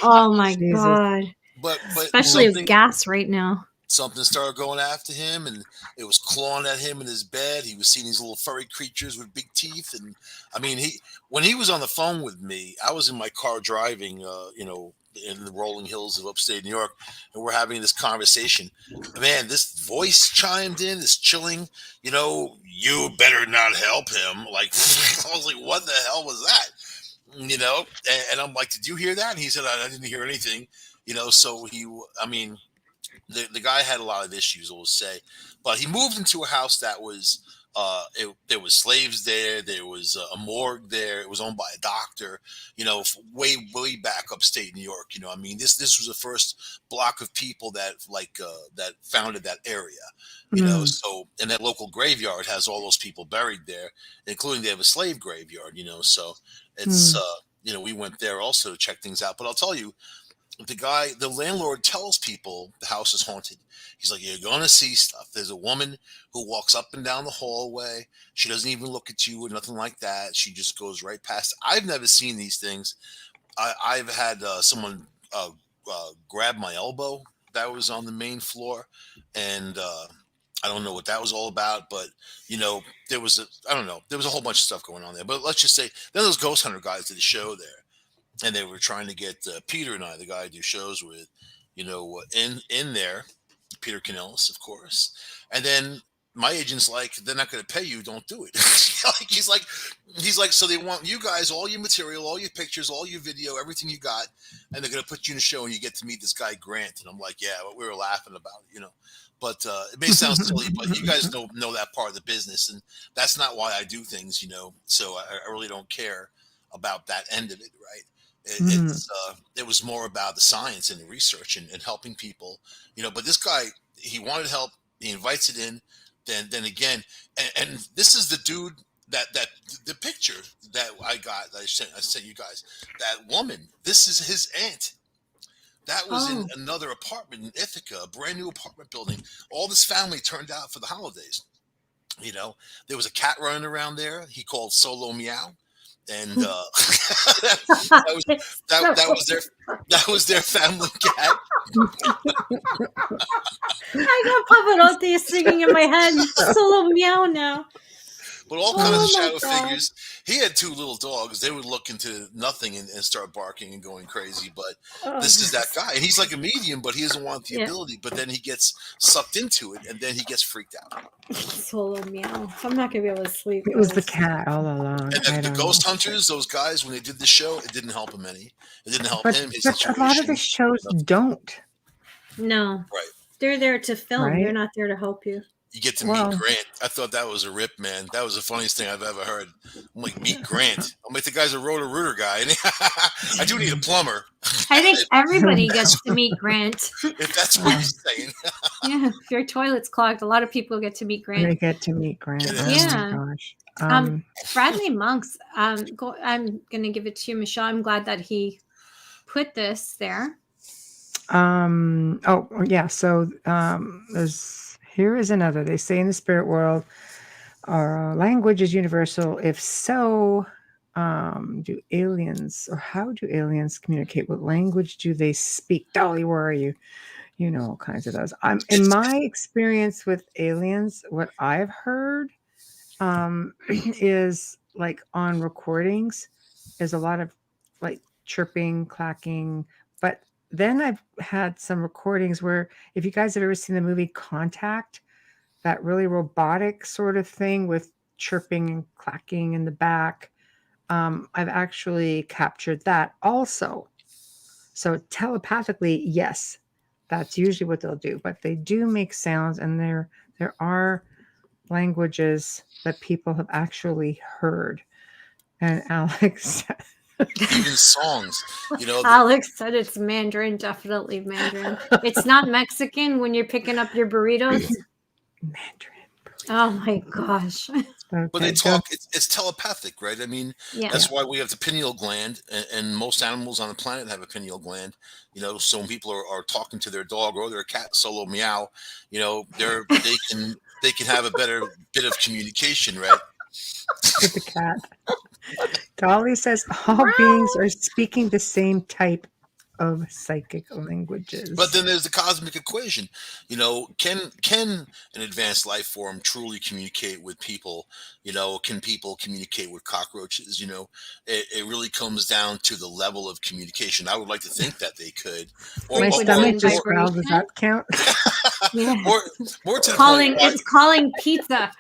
Oh my God! But especially with gas right now. Something started going after him, and it was clawing at him in his bed. He was seeing these little furry creatures with big teeth, and I mean, when he was on the phone with me, I was in my car driving, in the rolling hills of upstate New York, and we're having this conversation. Man, this voice chimed in, this chilling, you better not help him. Like, I was like, what the hell was that? And I'm like, did you hear that? And he said, I didn't hear anything, so the guy had a lot of issues, I will say, but he moved into a house that was, there was slaves there. There was a morgue there. It was owned by a doctor, way back upstate New York. This was the first block of people that that founded that area, so, and that local graveyard has all those people buried there, including they have a slave graveyard, so it's, we went there also to check things out. But I'll tell you, the landlord tells people the house is haunted. He's like, you're going to see stuff. There's a woman who walks up and down the hallway. She doesn't even look at you or nothing like that. She just goes right past. I've never seen these things. I've had someone grab my elbow that was on the main floor. And I don't know what that was all about, but there was a whole bunch of stuff going on there. But let's just say then those ghost hunter guys did a show there. And they were trying to get Peter and I, the guy I do shows with, in there, Peter Canellis, of course. And then my agent's like, they're not going to pay you. Don't do it. He's like, so they want you guys, all your material, all your pictures, all your video, everything you got. And they're going to put you in a show and you get to meet this guy, Grant. And I'm like, yeah, well, we were laughing about it, But it may sound silly, but you guys know that part of the business. And that's not why I do things, So I really don't care about that end of it, right? It was more about the science and the research and helping people, but this guy, he wanted help. He invites it in. Then again, and this is the dude that the picture that I got, that I sent you guys, that woman, this is his aunt. That was in another apartment in Ithaca, a brand new apartment building. All this family turned out for the holidays. There was a cat running around there. He called Solo Meow. And that was their family cat. I got Pavarotti singing in my head. Solo Meow now. But all kinds of shadow figures. He had two little dogs. They would look into nothing and start barking and going crazy. But this is that guy. And he's like a medium, but he doesn't want the ability. But then he gets sucked into it, and then he gets freaked out. Solo Meow. I'm not going to be able to sleep. It was the cat all along. And the ghost hunters, those guys, when they did the show, it didn't help him any. It didn't help him. His situation. A lot of the shows don't. No. Right. They're there to film. Right? They're not there to help you. You get to meet Well, Grant. I thought that was a rip, man. That was the funniest thing I've ever heard. I'm like, meet Grant. I'm like, the guy's a rotor-rooter guy. And I do need a plumber, I think everybody gets to meet Grant. if that's what you're saying. Yeah, if your toilet's clogged, a lot of people get to meet they Grant. get to meet Grant. It Oh has to. my Yeah. gosh. Bradley Monk's. I'm gonna give it to you, Michelle. I'm glad that he put this there. Oh yeah. So here is another. They say in the spirit world, our language is universal. If so, do aliens or how do aliens communicate? What language do they speak? Dolly, where are you? You know, all kinds of those. In my experience with aliens, what I've heard is like on recordings is a lot of like chirping, clacking. But then I've had some recordings where, if you guys have ever seen the movie Contact, that really robotic sort of thing with chirping and clacking in the back, I've actually captured that also. So telepathically, yes, that's usually what they'll do. But they do make sounds, and there are languages that people have actually heard. And Alex, Even songs, Alex said it's Mandarin, definitely Mandarin. It's not Mexican when you're picking up your burritos. Mandarin. Oh my gosh. but they talk. It's telepathic, right? I mean, Yeah. that's why we have the pineal gland, and most animals on the planet have a pineal gland. So when people are talking to their dog or their cat, solo meow, they can have a better bit of communication, right? With the cat. Dolly says all beings are speaking the same type of psychic languages. But then there's the cosmic equation. Can an advanced life form truly communicate with people? Can people communicate with cockroaches? It really comes down to the level of communication. I would like to think that they could. My stomach just growled. Does that count? Yeah. More to the calling. point, It's calling pizza.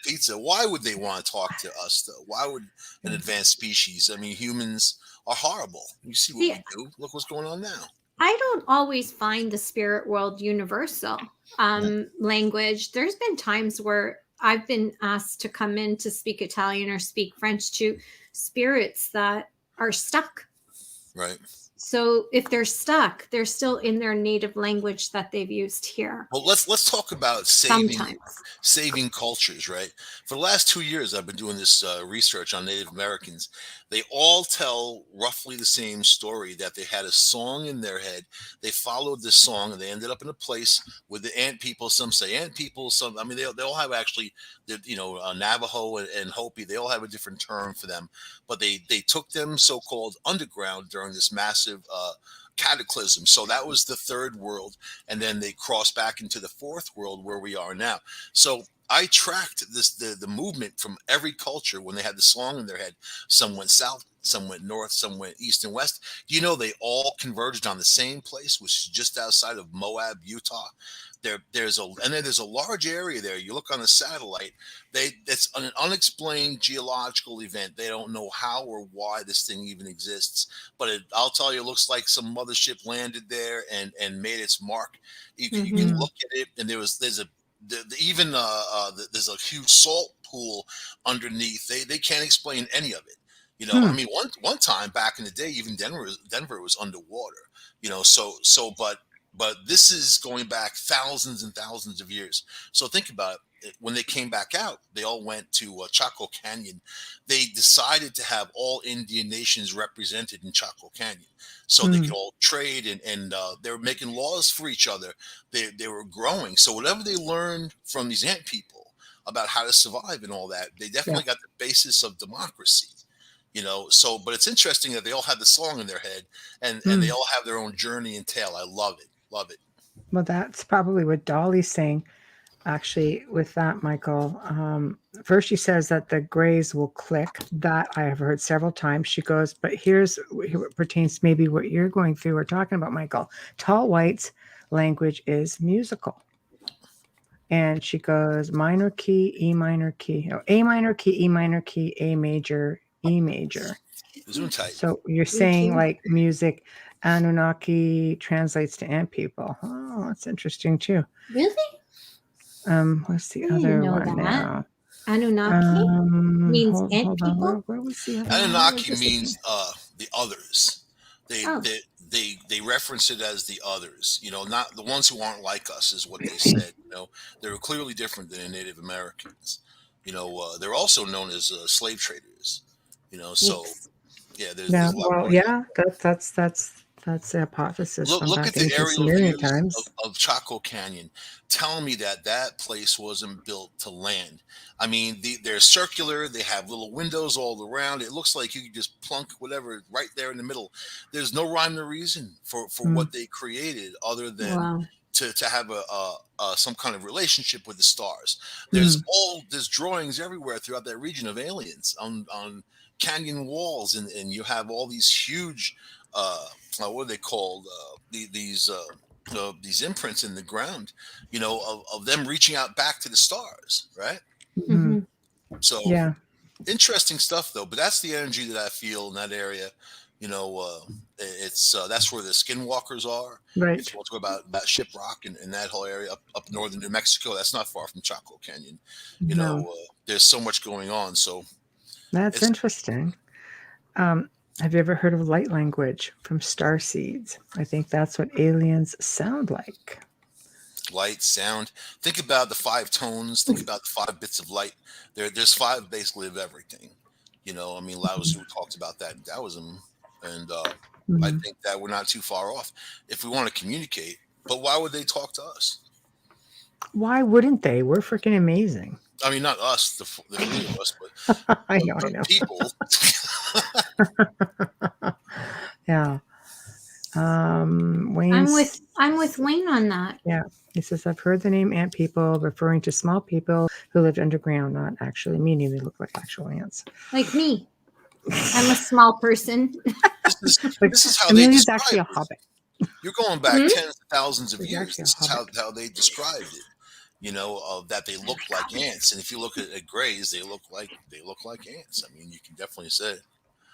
Pizza. Why would they want to talk to us, though? Why would an advanced species? I mean, humans are horrible. You see what we do. Look what's going on now. I don't always find the spirit world universal language. There's been times where I've been asked to come in to speak Italian or speak French to spirits that are stuck. Right. So if they're stuck, they're still in their native language that they've used here. Well, let's talk about saving cultures, right? For the last 2 years, I've been doing this research on Native Americans. They all tell roughly the same story, that they had a song in their head. They followed this song, and they ended up in a place with the ant people. Some say ant people. Some, I mean, they all have actually, Navajo and Hopi. They all have a different term for them. But they took them so-called underground during this massive cataclysm. So that was the third world, and then they crossed back into the fourth world where we are now. So I tracked the movement from every culture when they had the song in their head. Some went south, some went north, some went east and west. Do you know they all converged on the same place, which is just outside of Moab, Utah? There's a large area there. You look on the satellite. It's an unexplained geological event. They don't know how or why this thing even exists. But I'll tell you, it looks like some mothership landed there and made its mark. You can look at it, and there's a huge salt pool underneath. They can't explain any of it. I mean, one time back in the day, even Denver was underwater. But this is going back thousands and thousands of years. So think about it. When they came back out, they all went to Chaco Canyon. They decided to have all Indian nations represented in Chaco Canyon, so they could all trade, and they were making laws for each other. They were growing. So whatever they learned from these ant people about how to survive and all that, they definitely got the basis of democracy. But it's interesting that they all had the song in their head, and they all have their own journey and tale. I love it. Love it. Well, that's probably what Dolly's saying. Actually, with that, Michael, first she says that the grays will click. That I have heard several times. She goes, but here it pertains to maybe what you're going through or talking about, Michael. Tall White's language is musical. And she goes, minor key, E minor key, A minor key, E minor key, A major, E major. So you're saying like music, Anunnaki translates to ant people. Oh, that's interesting too. Really? What's the I didn't other know one that. now? Anunnaki means ant Hold on. people. Where was the other one? Anunnaki means the others. They, Oh. they reference it as the others. Not the ones who aren't like us is what they said. They were clearly different than the Native Americans. They're also known as slave traders. So Yikes. yeah, Yeah, there's a lot well, going on. yeah, that's the hypothesis from Look back at the ancient aerial Sumerian views times. of Chaco Canyon. Tell me that place wasn't built to land. I mean, they're circular. They have little windows all around. It looks like you could just plunk whatever right there in the middle. There's no rhyme or reason for Mm, what they created other than Wow. to have some kind of relationship with the stars. mm, There's drawings everywhere throughout that region of aliens on canyon walls, and you have all these huge what are they called? These imprints in the ground, of them reaching out back to the stars, right? mhm. Hmm. So Yeah, interesting stuff, though. But that's the energy that I feel in that area. It's that's where the skinwalkers are. If right. you want to go about Shiprock and that whole area up northern New Mexico, that's not far from Chaco Canyon. No, There's so much going on. So that's it's interesting. Have you ever heard of light language from star seeds? I think that's what aliens sound like. light, sound. Think about the five tones. Think about the five bits of light. There's five basically of everything. I mean, Lao Tzu talked about that in Taoism, and I Mhm. think that we're not too far off if we want to communicate. But why would they talk to us? Why wouldn't they? We're freaking amazing. I mean, not us, the three of us, I know, I know. people. Yeah. I'm Wayne's, with Wayne on that. yeah. He says, I've heard the name ant people referring to small people who lived underground, not actually meaning they look like actual ants. Like me. I'm a small person. Like, This is how they Amelia's describe actually a it. hobbit. You're going back Hmm? tens of thousands of She's years. actually a This is hobbit. how they described it. That they look like ants, and if you look at grays, they look like ants. I mean, you can definitely say it.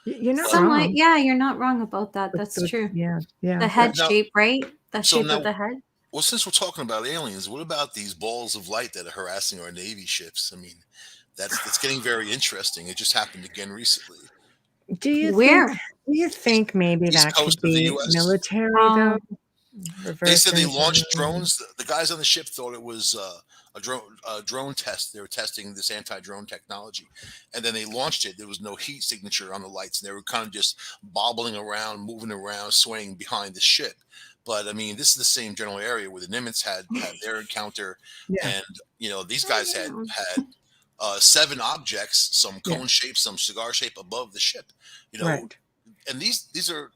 You're not But Somewhat, wrong. yeah, you're not wrong about that. With- That's with- true. Yeah, yeah. The head now, shape, right? The so shape now, of the head. well, since we're talking about aliens, what about these balls of light that are harassing our Navy ships? I mean, that's getting very interesting. It just happened again recently. Do you Where? think maybe East that could coast of the be U.S. military though? Oh, They said they Reverse launched engineering. drones. The guys on the ship thought it was a drone test. They were testing this anti-drone technology, and then they launched it. There was no heat signature on the lights, and they were kind of just bobbling around, moving around, swaying behind the ship. But I mean, this is the same general area where the Nimitz had their encounter, Yeah, and these oh, guys yeah. had 7 objects, some yeah, cone shape, some cigar shape above the ship. right. And these are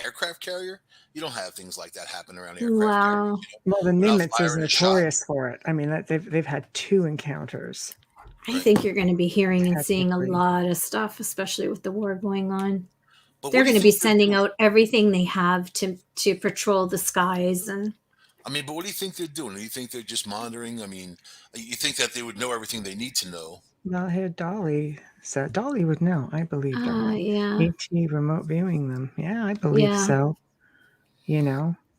aircraft carrier. You don't have things like that happen around aircraft carriers. Wow. Well, the Without Nimitz is firing a shot. notorious for it. I mean, they've had 2 encounters I Right. think you're going to be hearing and seeing a technically. lot of stuff, especially with the war going on. But They're what do you going to be think they're sending doing? out everything they have to patrol the skies. And I mean, but what do you think they're doing? Do you think they're just monitoring? I mean, you think that they would know everything they need to know? Well, here Dolly said Dolly would know. I believe Dolly. yeah, ET remote viewing them. Yeah, I believe yeah, so.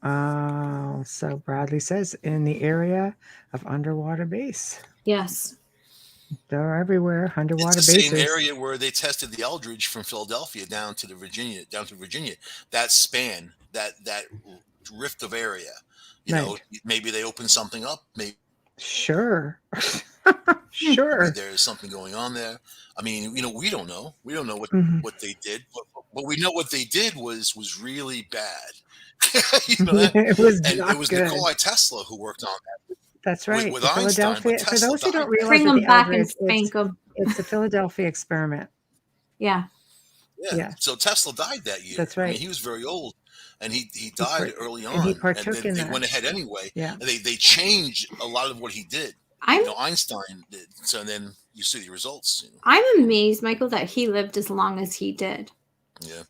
So Bradley says in the area of underwater base. yes. They're everywhere. It's Underwater the same bases. area where they tested the Eldridge from Philadelphia down to Virginia. That span, that rift of area. Right. Maybe they opened something up. Maybe Sure. Sure. there's something going on there. I mean, we don't know. We don't know Mhm. what they did, but we know what they did was really bad. It was And not it was good. Nikolai Tesla who worked on that That's right. with The Einstein. But Philadelphia. For Tesla those who died. don't realize Bring that them the back and Eldridge, spank them. it's the Philadelphia experiment. Yeah. Yeah. Yeah. So Tesla died that year. That's I right. mean, he was very old, and he par- died early on. and he And partook then in they that. went ahead anyway. Yeah. And they changed a lot of what he did. I'm Einstein did. So then you see the results. I'm amazed, Michael, that he lived as long as he did. Yeah.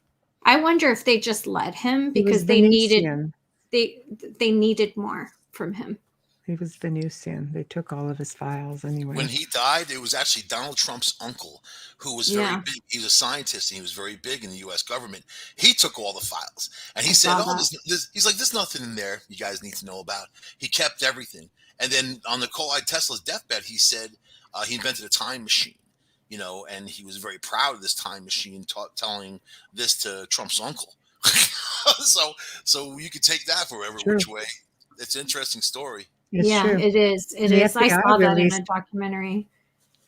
I wonder if they just let him He was because they needed Venusian. they needed more from him. He was Venusian. They took all of his files anyway. When he died, it was actually Donald Trump's uncle, who was very Yeah. big. He was a scientist, and he was very big in the U.S. government. He took all the files, and he I said, saw "Oh, that. he's like, there's nothing in there you guys need to know about." He kept everything, And then on Nikola Tesla's deathbed, he said he invented a time machine, and he was very proud of this time machine, telling this to Trump's uncle. so you could take that for every True. which way. It's an interesting story. It's Yeah, true. it is. It The is. I FBI saw that in a released documentary.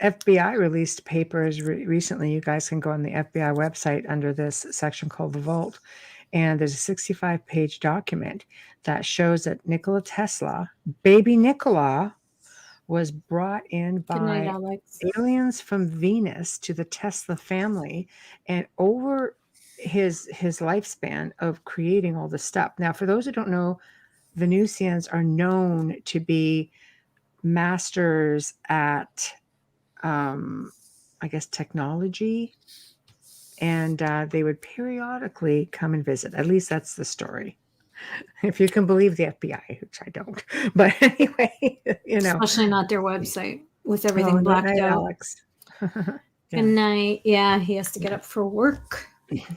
FBI released papers recently. You guys can go on the FBI website under this section called the Vault, and there's a 65-page document that shows that Nikola Tesla, baby Nikola, was brought in Good night, by Alex. aliens from Venus to the Tesla family, and over his lifespan of creating all this stuff. Now, for those who don't know, the Venusians are known to be masters at I guess technology, and they would periodically come and visit. At least that's the story, if you can believe the FBI, which I don't. But anyway, Especially not their website with Oh, everything good blacked night, out. Alex. Good night. Yeah, he has to get up for work.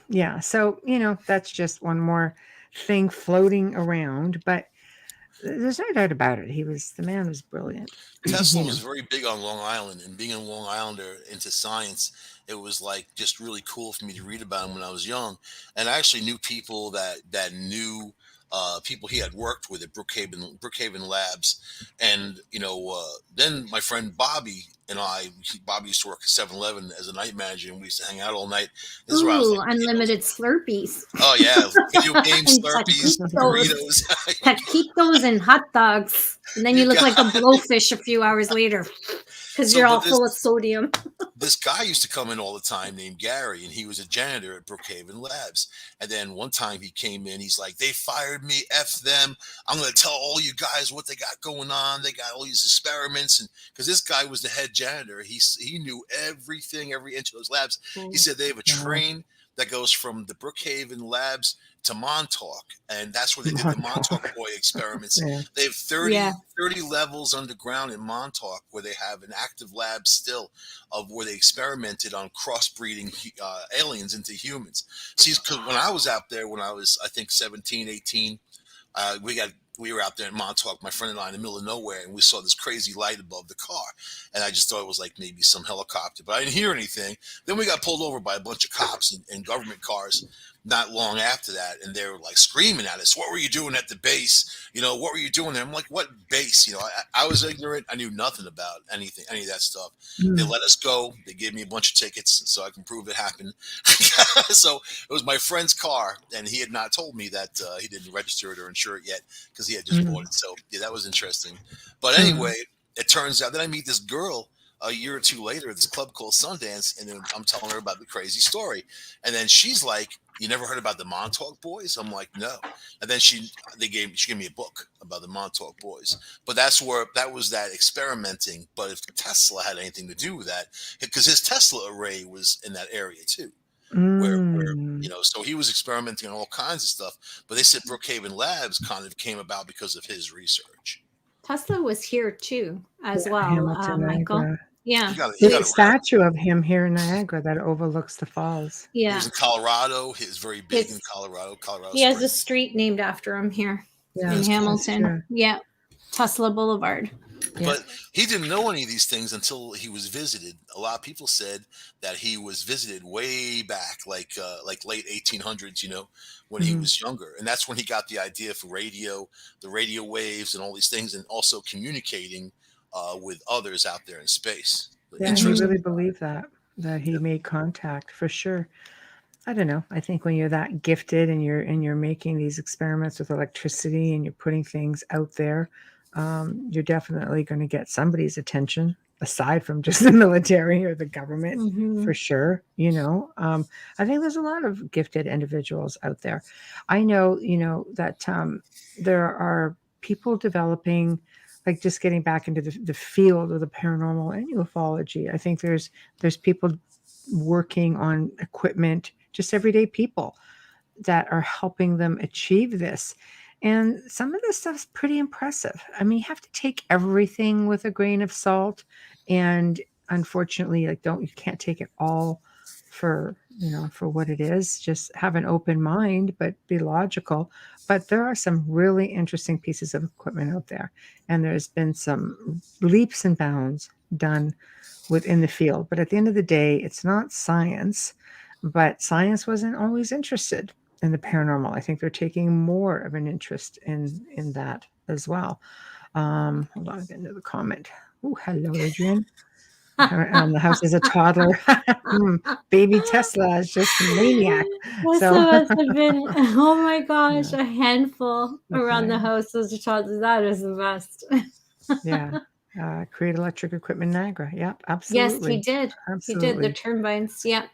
Yeah, so that's just one more thing floating around, but there's no doubt about it. The man was brilliant. Tesla You know. was very big on Long Island, and being a Long Islander into science, it was like just really cool for me to read about him when I was young. And I actually knew people that knew people he had worked with at Brookhaven Labs, and then my friend Bobby and Bobby used to work at 7-Eleven as a night manager, and we used to hang out all night. This is where I was Ooh, like, unlimited Slurpees. oh yeah, video games, And Slurpees, taquitos. Doritos. Taquitos and hot dogs. And then you look like a blowfish a few hours later because you're all full of sodium. This guy used to come in all the time named Gary, and he was a janitor at Brookhaven Labs. And then one time he came in, he's like, they fired me, F them. I'm going to tell all you guys what they got going on. They got all these experiments. And because this guy was the head janitor, he knew everything, every inch of those labs. He said they have a train that goes from the Brookhaven Labs to Montauk, and that's where they did the Montauk boy experiments. Yeah. They have 30 levels underground in Montauk where they have an active lab still of where they experimented on crossbreeding aliens into humans. See, because when I was out there, when I was, I think, 17, 18, we were out there in Montauk, my friend and I, in the middle of nowhere, and we saw this crazy light above the car. And I just thought it was like maybe some helicopter, but I didn't hear anything. Then we got pulled over by a bunch of cops and government cars not long after that, and they were like screaming at us, what were you doing at the base? What were you doing there? I'm like, what base? I was ignorant. I knew nothing about any of that stuff. They let us go. They gave me a bunch of tickets so I can prove it happened. So it was my friend's car, and he had not told me that he didn't register it or insure it yet because he had just bought it. So yeah, that was interesting. But anyway, it turns out that I meet this girl a year or two later at this club called Sundance, and then I'm telling her about the crazy story. And then she's like, you never heard about the Montauk Boys? I'm like, no. And then she gave me a book about the Montauk Boys. But that was that experimenting. But if Tesla had anything to do with that, because his Tesla array was in that area too. Where so he was experimenting on all kinds of stuff. But they said Brookhaven Labs kind of came about because of his research. Tesla was here too, as well, Michael. Yeah. There's a statue of him here in Niagara that overlooks the falls. Yeah. He was in Colorado. He's very big in Colorado. He has a street named after him here in Hamilton. Yeah. Tesla Boulevard. But he didn't know any of these things until he was visited. A lot of people said that he was visited way back, like late 1800s, when he was younger. And that's when he got the idea for radio, the radio waves and all these things, and also communicating with others out there in space. Yeah, he really believed that he made contact for sure. I don't know. I think when you're that gifted and you're making these experiments with electricity and you're putting things out there, you're definitely going to get somebody's attention aside from just the military or the government, for sure. I think there's a lot of gifted individuals out there. I know, that there are people developing, like just getting back into the field of the paranormal and ufology. I think there's people working on equipment, just everyday people that are helping them achieve this. And some of this stuff's pretty impressive. I mean, you have to take everything with a grain of salt, and unfortunately, you can't take it all for for what it is. Just have an open mind, but be logical. But there are some really interesting pieces of equipment out there, and there's been some leaps and bounds done within the field. But at the end of the day, it's not science. But science wasn't always interested in the paranormal. I think they're taking more of an interest in that as well. Hold on, get into the comment. Oh, hello, Adrian. The house is a toddler. Baby Tesla is just a maniac. Tesla So must have been, oh my gosh, Yeah. a handful around the house as a child. That is the best. yeah, create electric equipment Niagara. Yep, Yes, absolutely, he did. He did the absolutely. turbines. Yeah.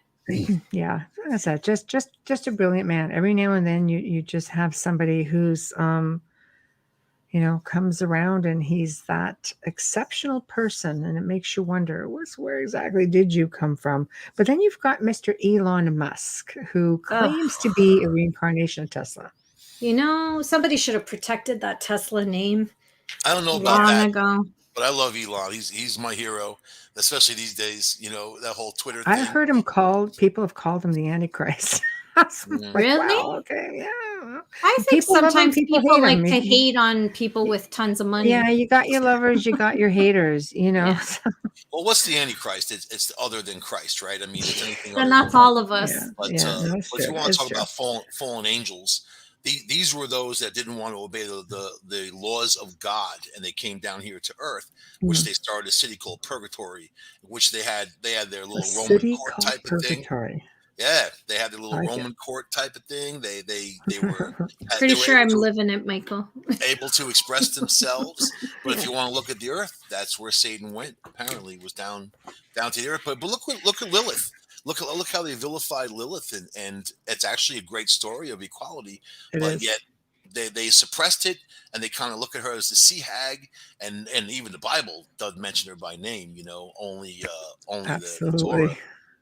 Yeah, that's it. Just a brilliant man. Every now and then you just have somebody who's comes around and he's that exceptional person, and it makes you wonder, where exactly did you come from? But then you've got Mr. Elon Musk, who claims to be a reincarnation of Tesla. Somebody should have protected that Tesla name I don't know about long that, ago. but I love Elon. He's my hero, especially these days. That whole Twitter I thing. heard people have called him the Antichrist. Like, Really? wow, okay, yeah. I think People love him, sometimes people hate like him. to hate on people with tons of money. Yeah, you got your lovers, you got your haters, Yeah. Well, what's the Antichrist? It's other than Christ, right? I mean, it's anything other And than that's Christ. all of us. Yeah, But no, it's but if you true. want to It's talk true. about fallen angels, these were those that didn't want to obey the laws of God, and they came down here to Earth, which they started a city called Purgatory, which they had their A little Roman city court called type of thing. Purgatory. Yeah, they had their little I like Roman court type of thing. They were Pretty they were sure I'm living it, Michael. able to express themselves. But if Yeah. you want to look at the earth, that's where Satan went. Apparently, was down to the earth. But look at Lilith. Look how they vilified Lilith, and it's actually a great story of equality. It But is. yet they suppressed it, and they kind of look at her as the sea hag, and even the Bible doesn't mention her by name. Only the Torah. Absolutely.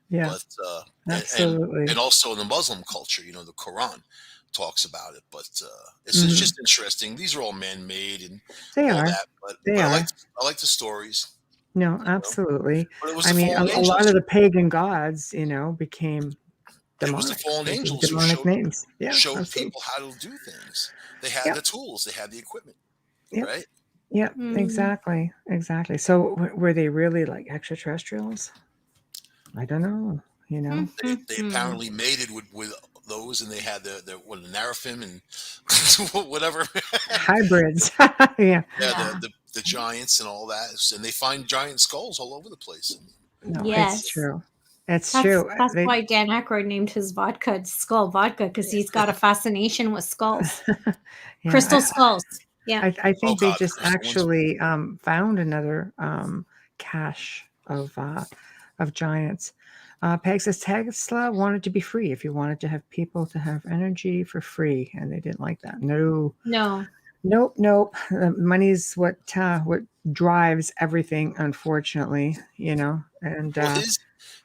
Yeah, But absolutely. and also in the Muslim culture, the Quran talks about it. But it's Mhm. just interesting. These are all man-made and They all are. that. They But are. I like the stories. No, absolutely. But it was I the mean, fallen a lot angels. of the pagan gods, became It was the demonic. fallen They became angels who demonic names. Yeah, showed absolutely. people how to do things. They had Yep. the tools. They had the equipment. Yep. Right? Yep. Mm. Exactly. So were they really like extraterrestrials? I don't know. They apparently mated with those, and they had the Narafim and whatever. Hybrids. Yeah. Yeah, the giants and all that, and they find giant skulls all over the place. No, Yes. it's true. It's That's true. why Dan Aykroyd named his vodka Skull Vodka, because he's got a fascination with skulls. Yeah, Crystal skulls. Yeah. I think they God, just the crystal ones. actually found another cache of giants. Peg says Tesla wanted to be free. If you wanted to have people to have energy for free, and they didn't like that. No. Nope. Money's what drives everything, unfortunately. And Well,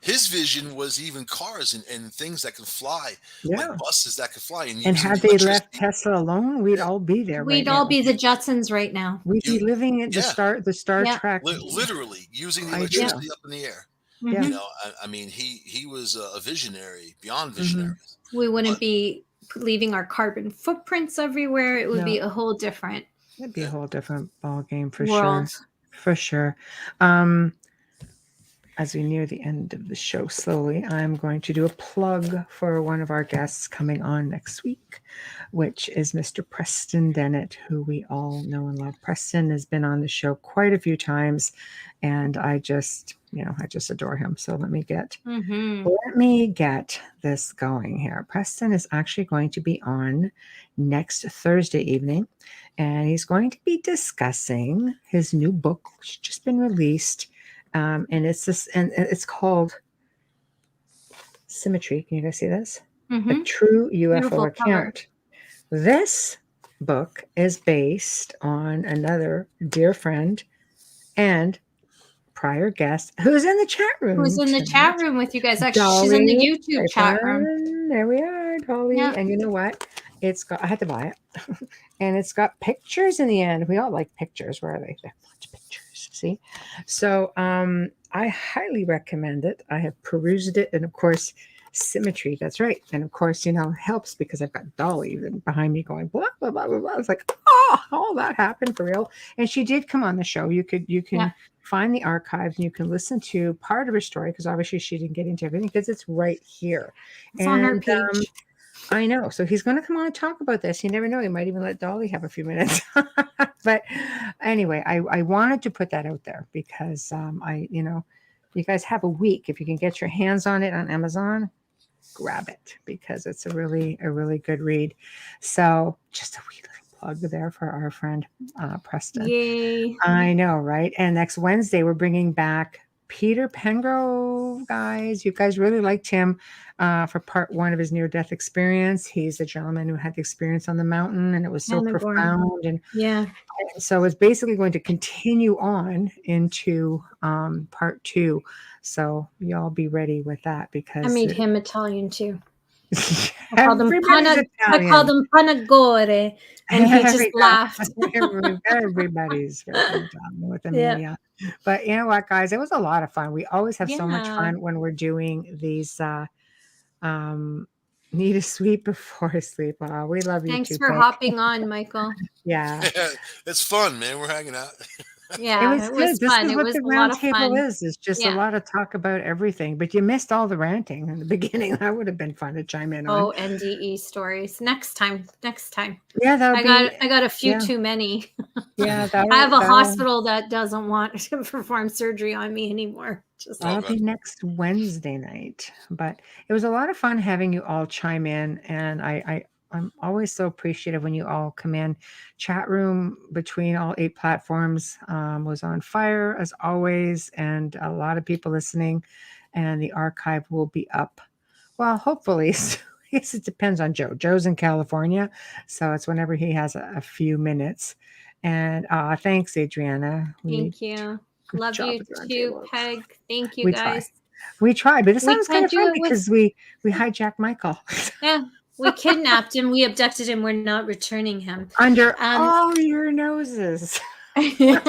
his vision was even cars and things that could fly, yeah. like buses that could fly, and And using had they left electricity. Tesla alone, we'd all be there. We'd right all now. be the Jetsons right now. We'd be You- living at the yeah. Star Yeah. Trek. Literally using the idea. electricity up in the air. Yeah. Mhm. I mean, he was a visionary beyond Mm-hmm. visionary. We wouldn't But- be leaving our carbon footprints everywhere. It would be a whole different It'd be a whole different ball game for world. sure. For sure. As we near the end of the show slowly, I'm going to do a plug for one of our guests coming on next week, which is Mr. Preston Dennett, who we all know and love. Preston has been on the show quite a few times, and I just adore him. So let me get this going here. Preston is actually going to be on next Thursday evening, and he's going to be discussing his new book, which has just been released. And it's called Symmetry. Can you guys see this? A true UFO Beautiful account. This book is based on another dear friend and prior guest who's in the chat room. Who's in the chat room with you guys? Actually, she's in the YouTube chat room. There we are, Dolly. Yeah. And you know what? I had to buy it. And it's got pictures in the end. We all like pictures. Where are they? There are lots of pictures. See? So I highly recommend it. I have perused it, and of course, symmetry. That's right. And of course, helps because I've got Dolly behind me going blah blah blah blah blah. It's like, oh, all that happened for real. And she did come on the show. You can Yeah. find the archives and you can listen to part of her story because obviously she didn't get into everything because it's right here. It's on her page. I know. So he's going to come on and talk about this. You never know. He might even let Dolly have a few minutes. But anyway, I wanted to put that out there because you guys have a week. If you can get your hands on it on Amazon, grab it because it's a really good read. So just a wee little plug there for our friend Preston. Yay. I know, right? And next Wednesday, we're bringing back Peter Pengrove, guys. You guys really liked him for part 1 of his near-death experience. He's a gentleman who had the experience on the mountain, and it was so profound. And yeah, so it's basically going to continue on into part 2. So y'all be ready with that because I made him Italian too. I called him Panagore, and he just laughed. Everybody's Italian with Amelia. But you know what, guys? It was a lot of fun. We always have so much fun when we're doing these need a sweep before I sleep. We love you. Thanks too, for hopping on, Michael. Yeah. It's fun, man. We're hanging out. Yeah, it was fun. This is what the round table is. It's just a Yeah. lot of talk about everything. But you missed all the ranting in the beginning. That would have been fun to chime in on. Oh, NDE stories. Next time. Yeah, I got a few too many. Yeah, I have a hospital that doesn't want to perform surgery on me anymore. That'll be next Wednesday night. But it was a lot of fun having you all chime in, and I'm always so appreciative when you all come in. Chat room between all 8 platforms was on fire as always, and a lot of people listening. And the archive will be up. Well, hopefully. I guess it depends on Joe. Joe's in California, so it's whenever he has a few minutes. And thanks, Adriana. Thank you. Love you too, Peg. Thank you, guys. We tried, but it sounds kind of fun because we hijacked Michael. Yeah. We kidnapped him. We abducted him. We're not returning him. Under all your noses. We did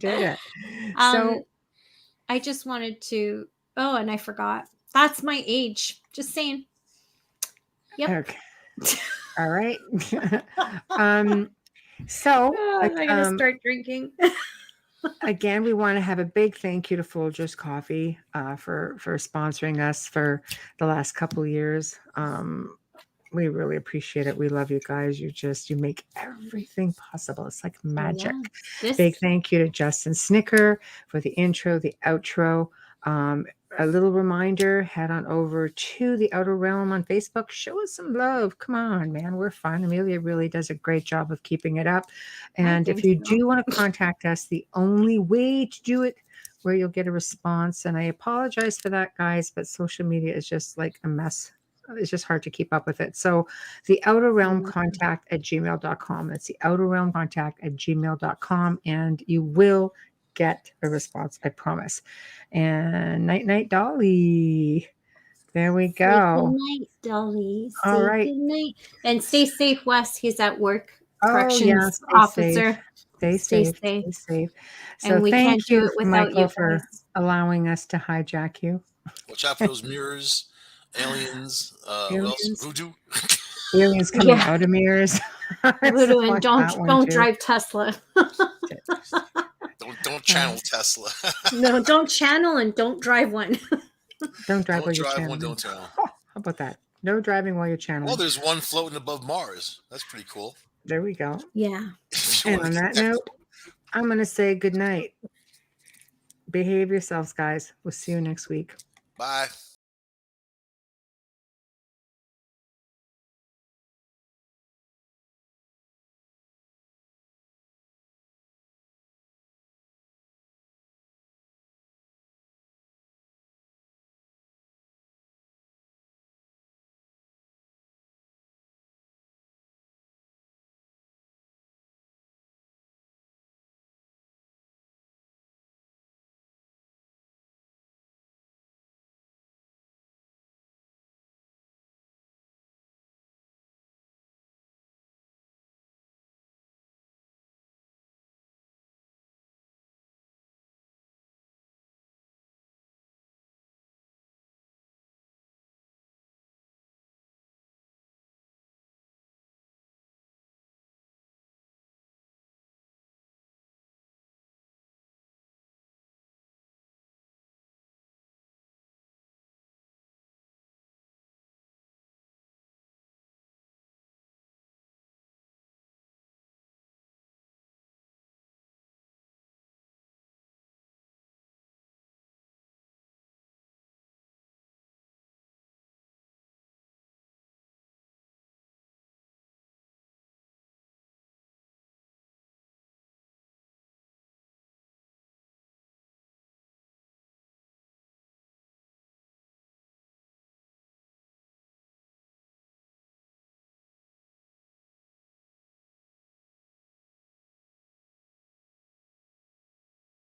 it. So I just wanted to. Oh, and I forgot. That's my age. Just saying. Yep. Okay. All right. So I'm gonna start drinking. Again, we want to have a big thank you to Folgers Coffee for sponsoring us for the last couple of years. We really appreciate it. We love you guys. You make everything possible. It's like magic. Big thank you to Justin Snicker for the intro, the outro. A little reminder, head on over to the Outer Realm on Facebook. Show us some love. Come on, man. We're fun. Amelia really does a great job of keeping it up. And if you do want to contact us, the only way to do it where you'll get a response, and I apologize for that, guys, but social media is just like a mess. It's just hard to keep up with it. So the Outer Realm contact at gmail.com. That's the Outer Realm contact at gmail.com. And you will get a response, I promise. And night, Dolly. There we go. Good night, Dolly. All right. Good night. And stay safe, Wes. He's at work. Oh, Corrections officer. Stay safe. So and we thank can't do you, it without Michael, you for allowing us to hijack you. Watch out for those mirrors, aliens, what else? Voodoo. Aliens coming out of mirrors. Voodoo, and don't drive Tesla. Don't channel Tesla. No, don't channel and don't drive one. Don't drive while you're channeling. Don't channel. Oh, how about that? No driving while you're channeling. Well, there's one floating above Mars. That's pretty cool. There we go. Yeah. And on that note, I'm going to say good night. Behave yourselves, guys. We'll see you next week. Bye.